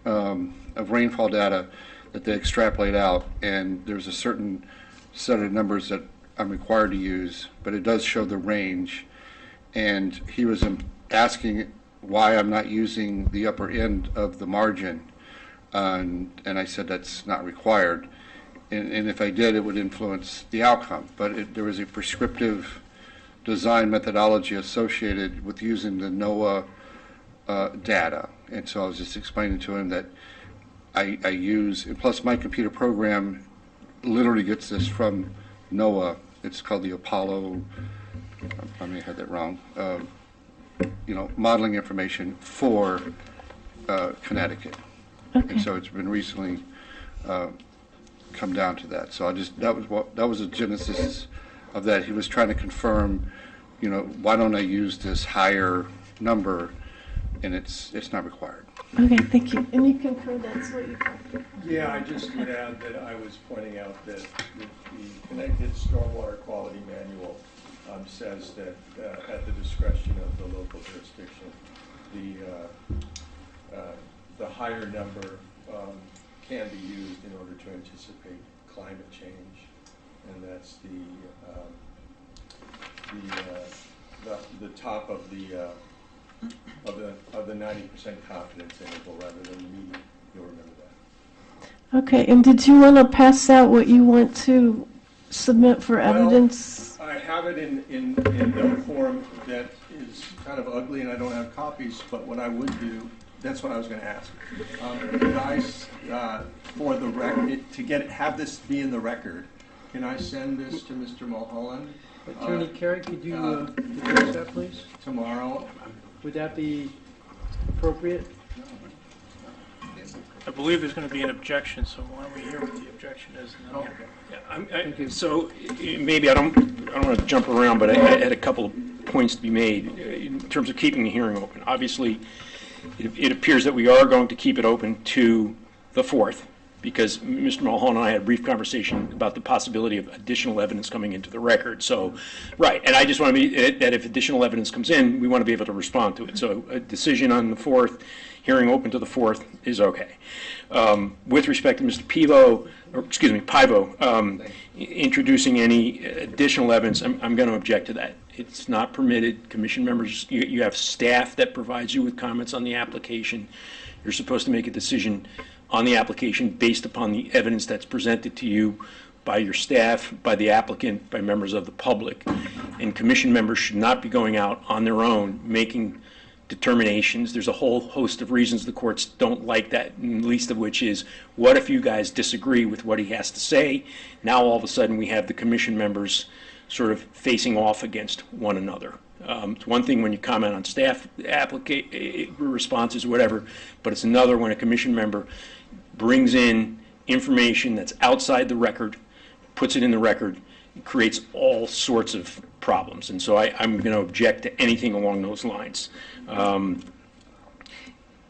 of rainfall data that they extrapolate out, and there's a certain set of numbers that I'm required to use, but it does show the range. And he was asking why I'm not using the upper end of the margin, and I said that's not required. And if I did, it would influence the outcome. But there was a prescriptive design methodology associated with using the NOAA data. And so I was just explaining to him that I use, and plus my computer program literally gets this from NOAA. It's called the Apollo, I may have had that wrong, modeling information for Connecticut. Okay. And so it's been recently come down to that. So that was the genesis of that. He was trying to confirm, why don't I use this higher number, and it's not required. Okay, thank you. And you concur that's what you Yeah, I just would add that I was pointing out that the Connecticut Stormwater Quality Manual says that at the discretion of the local jurisdiction, the higher number can be used in order to anticipate climate change, and that's the top of the 90% confidence interval rather than the median. You'll remember that. Okay, and did you want to pass out what you want to submit for evidence? I have it in note form that is kind of ugly, and I don't have copies, but what I would do, that's what I was going to ask. Could I, for the record, have this be in the record, can I send this to Mr. Mulholland? Attorney Carey, could you address that, please? Tomorrow? Would that be appropriate? I believe there's going to be an objection, so why don't we hear what the objection is? And then Thank you. So maybe I don't want to jump around, but I had a couple of points to be made in terms of keeping the hearing open. Obviously, it appears that we are going to keep it open to the 4th, because Mr. Mulholland and I had a brief conversation about the possibility of additional evidence coming into the record. So, right, and I just want to be, that if additional evidence comes in, we want to be able to respond to it. So a decision on the 4th, hearing open to the 4th is okay. With respect to Mr. Pivo, introducing any additional evidence, I'm going to object to that. It's not permitted. Commission members, you have staff that provides you with comments on the application. You're supposed to make a decision on the application based upon the evidence that's presented to you by your staff, by the applicant, by members of the public. And commission members should not be going out on their own making determinations. There's a whole host of reasons the courts don't like that, and least of which is, what if you guys disagree with what he has to say? Now all of a sudden we have the commission members sort of facing off against one another. It's one thing when you comment on staff responses or whatever, but it's another when a commission member brings in information that's outside the record, puts it in the record, creates all sorts of problems. And so I'm going to object to anything along those lines. And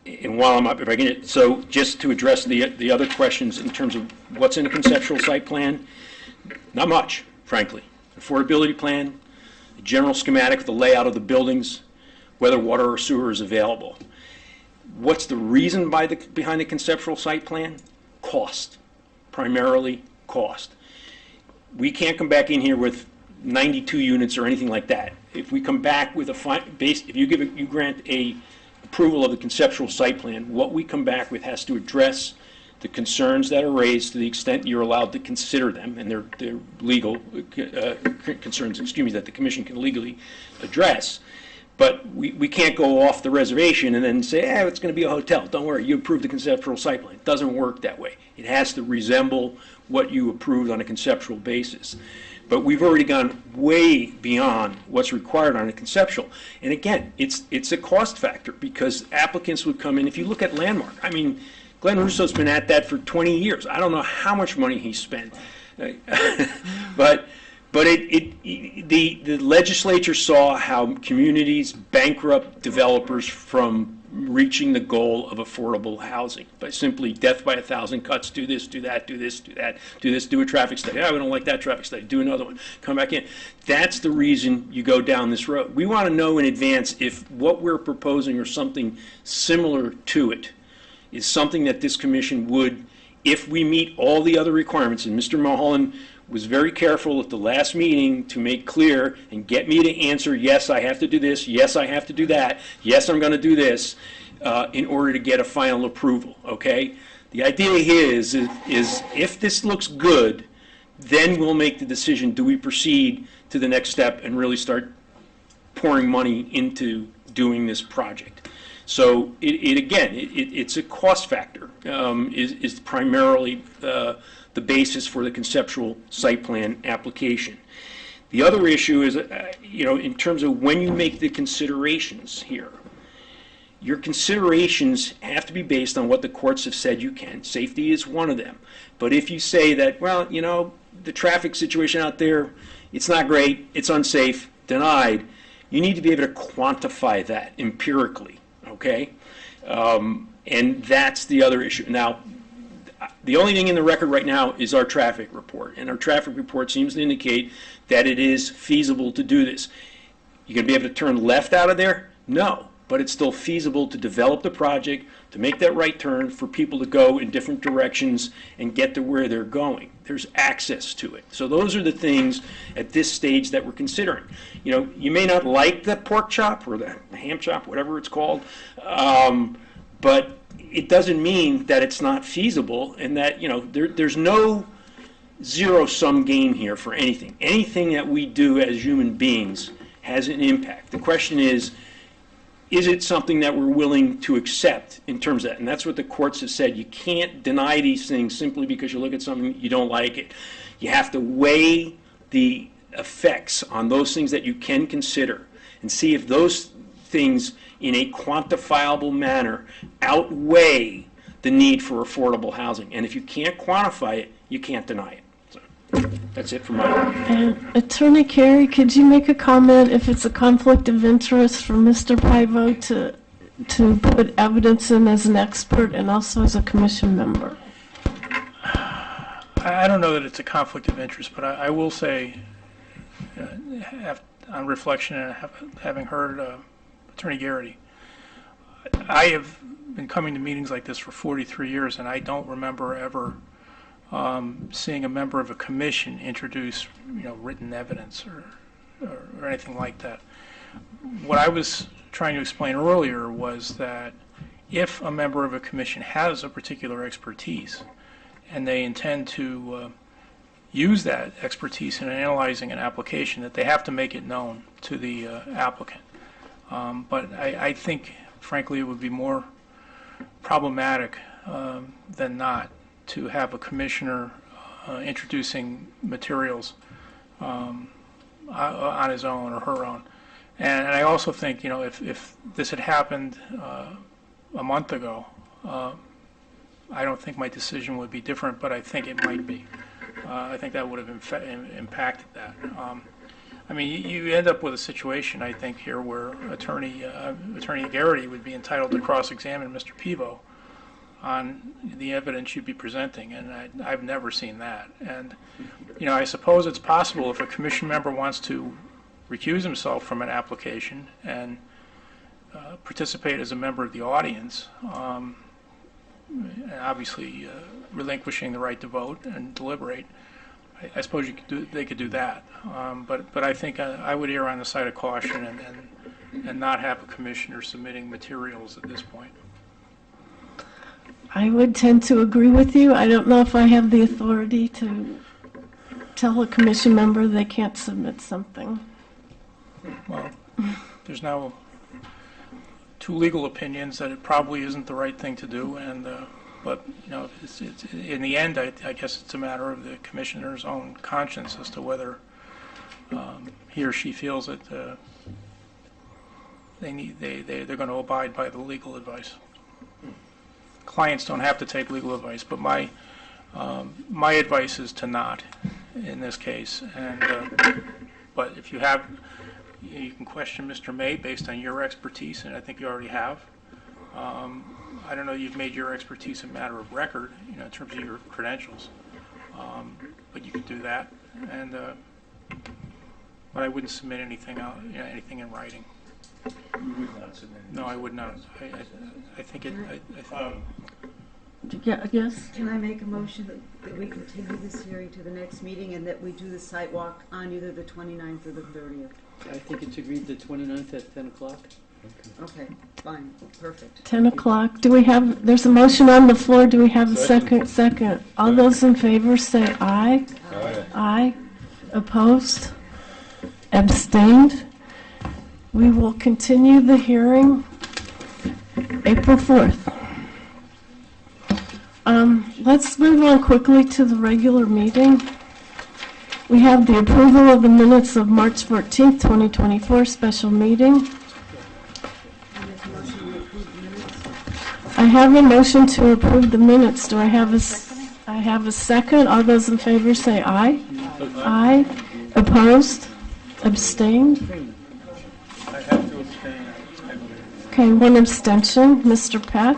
while I'm up, if I can, so just to address the other questions in terms of what's in a conceptual site plan, not much, frankly. affordability plan, a general schematic of the layout of the buildings, whether water or sewer is available. What's the reason behind the conceptual site plan? Cost, primarily cost. We can't come back in here with 92 units or anything like that. If we come back with if you grant a approval of the conceptual site plan, what we come back with has to address the concerns that are raised to the extent you're allowed to consider them, and they're legal concerns, that the commission can legally address. But we can't go off the reservation and then say, it's going to be a hotel. Don't worry, you approved the conceptual site plan. It doesn't work that way. It has to resemble what you approved on a conceptual basis. But we've already gone way beyond what's required on a conceptual. And again, it's a cost factor because applicants would come in. If you look at Landmark, I mean, Glenn Russo's been at that for 20 years. I don't know how much money he spent. But the legislature saw how communities bankrupt developers from reaching the goal of affordable housing by simply death by 1,000 cuts, do this, do that, do this, do that, do this, do a traffic study. We don't like that traffic study, do another one, come back in. That's the reason you go down this road. We want to know in advance if what we're proposing or something similar to it is something that this commission would, if we meet all the other requirements, and Mr. Mulholland was very careful at the last meeting to make clear and get me to answer, yes, I have to do this, yes, I have to do that, yes, I'm going to do this, in order to get a final approval, okay? The idea here is if this looks good, then we'll make the decision, do we proceed to the next step and really start pouring money into doing this project? So it's a cost factor, is primarily the basis for the conceptual site plan application. The other issue is, in terms of when you make the considerations here, your considerations have to be based on what the courts have said you can. Safety is one of them. But if you say that, the traffic situation out there, it's not great, it's unsafe, denied, you need to be able to quantify that empirically, okay? And that's the other issue. Now, the only thing in the record right now is our traffic report, and our traffic report seems to indicate that it is feasible to do this. You're going to be able to turn left out of there? No, but it's still feasible to develop the project, to make that right turn for people to go in different directions and get to where they're going. There's access to it. So those are the things at this stage that we're considering. You may not like the pork chop or the ham chop, whatever it's called, but it doesn't mean that it's not feasible and that, there's no zero-sum game here for anything. Anything that we do as human beings has an impact. The question is it something that we're willing to accept in terms of that? And that's what the courts have said. You can't deny these things simply because you look at something, you don't like it. You have to weigh the effects on those things that you can consider and see if those things in a quantifiable manner outweigh the need for affordable housing. And if you can't quantify it, you can't deny it. So that's it for my And Attorney Carey, could you make a comment if it's a conflict of interest for Mr. Pivo to put evidence in as an expert and also as a commission member? I don't know that it's a conflict of interest, but I will say, on reflection and having heard Attorney Garrity, I have been coming to meetings like this for 43 years, and I don't remember ever seeing a member of a commission introduce, written evidence or anything like that. What I was trying to explain earlier was that if a member of a commission has a particular expertise and they intend to use that expertise in analyzing an application, that they have to make it known to the applicant. But I think, frankly, it would be more problematic than not to have a commissioner introducing materials on his own or her own. And I also think, if this had happened a month ago, I don't think my decision would be different, but I think it might be. I think that would have impacted that. You end up with a situation, I think, here where Attorney Garrity would be entitled to cross-examine Mr. Pivo on the evidence you'd be presenting, and I've never seen that. And, I suppose it's possible if a commission member wants to recuse himself from an application and participate as a member of the audience, and obviously relinquishing the right to vote and deliberate. I suppose they could do that, but I think I would err on the side of caution and not have a commissioner submitting materials at this point. I would tend to agree with you. I don't know if I have the authority to tell a commission member they can't submit something. Well, there's now two legal opinions that it probably isn't the right thing to do, and but it's in the end, I guess it's a matter of the commissioner's own conscience as to whether he or she feels that they're going to abide by the legal advice. Clients don't have to take legal advice, but my advice is to not in this case. And but if you have, you can question Mr. May based on your expertise, and I think you already have. I don't know, you've made your expertise a matter of record, in terms of your credentials, but you could do that. And but I wouldn't submit anything out, anything in writing. You would not submit. No, I would not. I think it. Yes? Can I make a motion that we continue this hearing to the next meeting and that we do the site walk on either the 29th or the 30th? I think it's agreed the 29th at 10 o'clock. Okay, fine, perfect. 10 o'clock. There's a motion on the floor. Do we have a second? Second. All those in favor say aye. Aye. Aye. Opposed? Abstained? We will continue the hearing April 4th. Let's move on quickly to the regular meeting. We have the approval of the minutes of March 14th, 2024, special meeting. I have a motion to approve the minutes. Do I have a second? All those in favor say aye. Aye. Opposed? Abstained? I have to abstain, I believe. Okay, one abstention. Mr. Peck?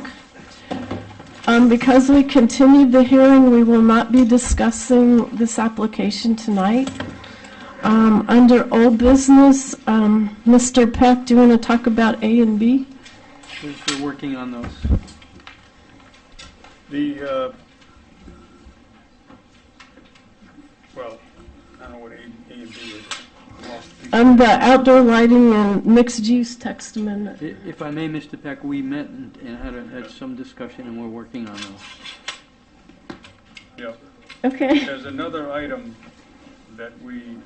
Because we continued the hearing, we will not be discussing this application tonight. Under old business, Mr. Peck, do you want to talk about A and B? We're working on those. Well, I don't know what A and B is. The outdoor lighting and mixed-use text amendment. If I may, Mr. Peck, we met and had some discussion, and we're working on those. Yeah. Okay. There's another item that we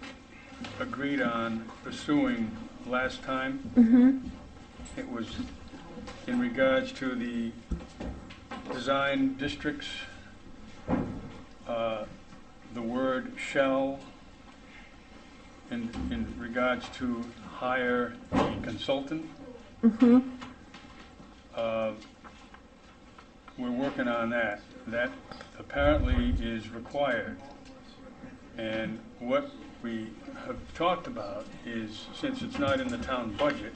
agreed on pursuing last time. Mm-hmm. It was in regards to the design districts, the word shall, in regards to hire a consultant. Mm-hmm. We're working on that. That apparently is required. And what we have talked about is, since it's not in the town budget,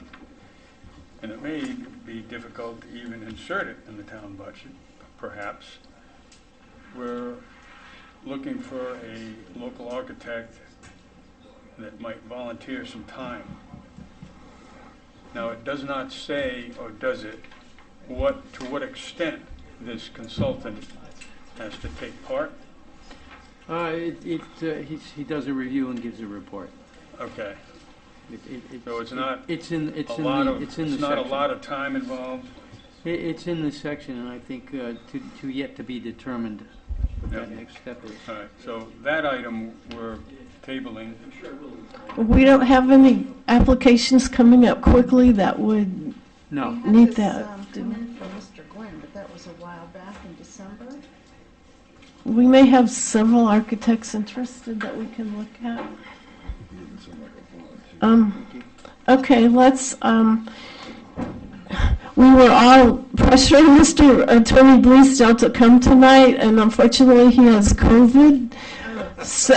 and it may be difficult to even insert it in the town budget, perhaps, we're looking for a local architect that might volunteer some time. Now, it does not say, or does it, to what extent this consultant has to take part? He does a review and gives a report. Okay. So it's It's not in a lot of time involved? It's in the section, and I think to yet to be determined what that next step is. All right, so that item we're tabling. We don't have any applications coming up quickly that would No. need that. Come in for Mr. Glenn, but that was a while back in December. We may have several architects interested that we can look at. Okay, let's, we were all pressuring Mr. Attorney Bleasdale to come tonight, and unfortunately he has COVID. So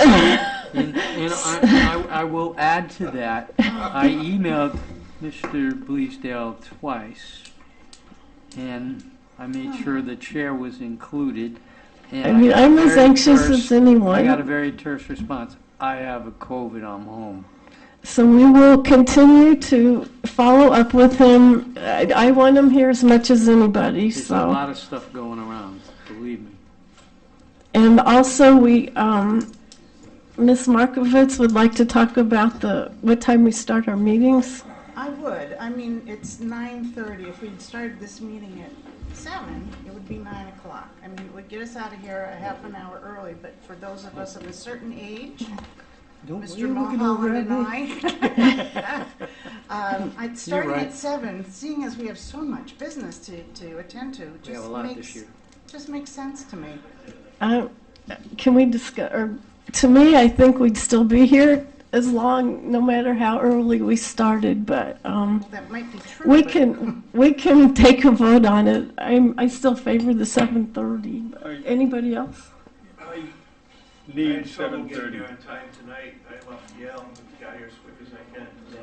And I will add to that, I emailed Mr. Bleasdale twice, and I made sure the chair was included. And I mean, got a I'm as very anxious terse- as anyone. I got a very terse response. I have a COVID, I'm home. So we will continue to follow up with him. I want him here as much as anybody, There's a so. lot of stuff going around, believe me. And also, Ms. Markovitz would like to talk about what time we start our meetings. I would. I mean, it's 9:30. If we'd started this meeting at 7, it would be 9 o'clock. I mean, it would get us out of here a half an hour early, but for those of us of a certain age, Mr. Mulholland and I, I'd start right. at 7, seeing as we have so much business to attend to. We have a lot this year. Just makes sense to me. Can we discuss, or to me, I think we'd still be here as long, no matter how early we started, but That might be true. we but- can take a vote on it. I still favor the 7:30. Anybody else? I I need had trouble getting 7:30. here on time tonight. I left Yale and got here as quick as I can, so.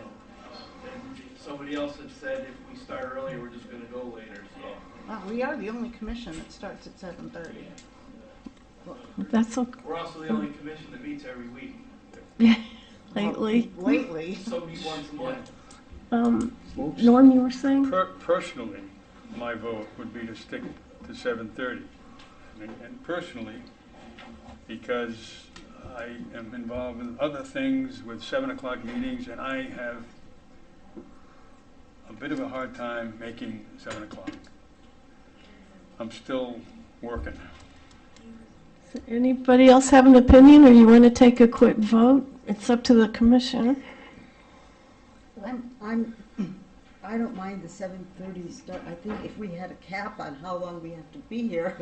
And somebody else had said if we start earlier, we're just gonna go later, so. Well, we are the only commission that starts at 7:30. That's okay. We're also the only commission that meets every week. Lately. Lately. Some meet once a month. Norm, you were saying? Personally, my vote would be to stick to 7:30. And personally, because I am involved with other things with 7 o'clock meetings, and I have a bit of a hard time making 7 o'clock. I'm still working. Anybody else have an opinion, or you want to take a quick vote? It's up to the commission. I don't mind the 7:30 start. I think if we had a cap on how long we have to be here.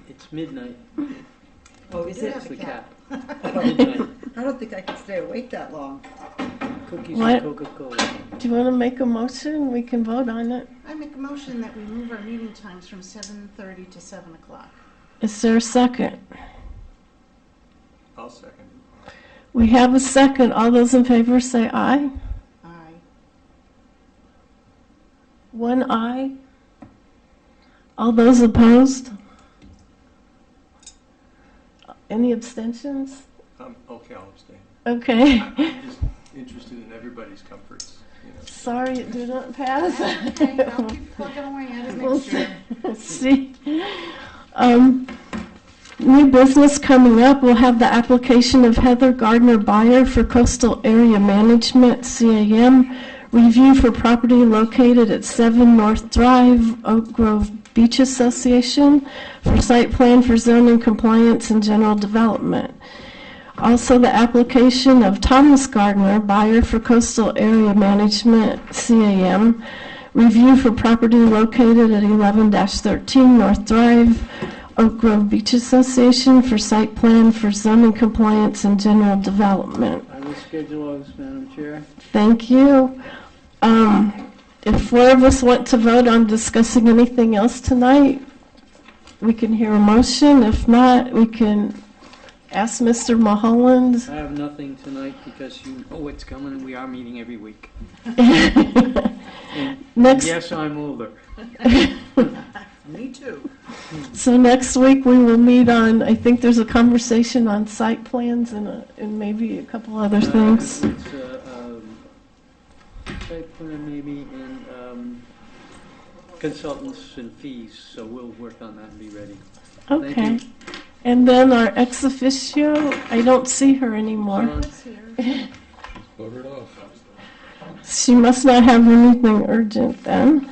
It's midnight. Oh, is do it? have That's the cap. I don't think I could stay awake that long. Cookies What? and Coca-Cola. Do you want to make a motion? We can vote on it. I make a motion that we move our meeting times from 7:30 to 7 o'clock. Is there a second? I'll second. We have a second. All those in favor say aye. Aye. One aye. All those opposed? Any abstentions? Okay, I'll abstain. Okay. I'm just interested in everybody's comforts, you know. Sorry it didn't pass. Okay, I'll keep plugging away at it We'll next year. see. New business coming up, we'll have the application of Heather Gardner Buyer for Coastal Area Management, CAM, review for property located at 7 North Drive, Oak Grove Beach Association, for site plan for zoning compliance and general development. Also, the application of Thomas Gardner Buyer for Coastal Area Management, CAM, review for property located at 11-13 North Drive, Oak Grove Beach Association, for site plan for zoning compliance and general development. I will schedule all this, Madam Chair. Thank you. If four of us want to vote on discussing anything else tonight, we can hear a motion. If not, we can ask Mr. Mulholland. I have nothing tonight because you know what's coming and we are meeting every week. And Next, yes, I'm older. Me too. so next week we will meet on, I think there's a conversation on site plans and maybe a couple other things. It's site plan maybe and consultants and fees, so we'll work on that and be ready. Thank Okay. you. And then our ex officio, I don't see her anymore. Let's hear. Vote it off. She must not have anything urgent then.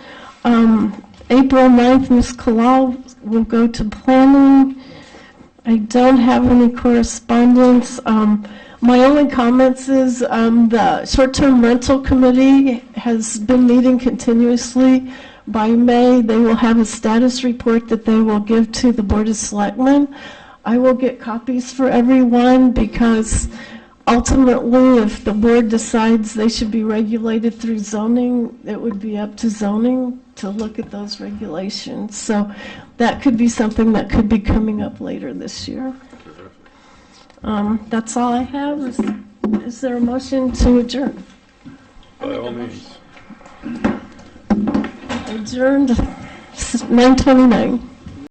April 9th, Ms. Kalal will go to planning. I don't have any correspondence. My only comments is the short-term rental committee has been meeting continuously. By May, they will have a status report that they will give to the Board of Selectmen. I will get copies for everyone because ultimately, if the board decides they should be regulated through zoning, it would be up to zoning to look at those regulations. So that could be something that could be coming up later this year. That's all I have. Is there a motion to adjourn? By all means. Adjourned. 9:29.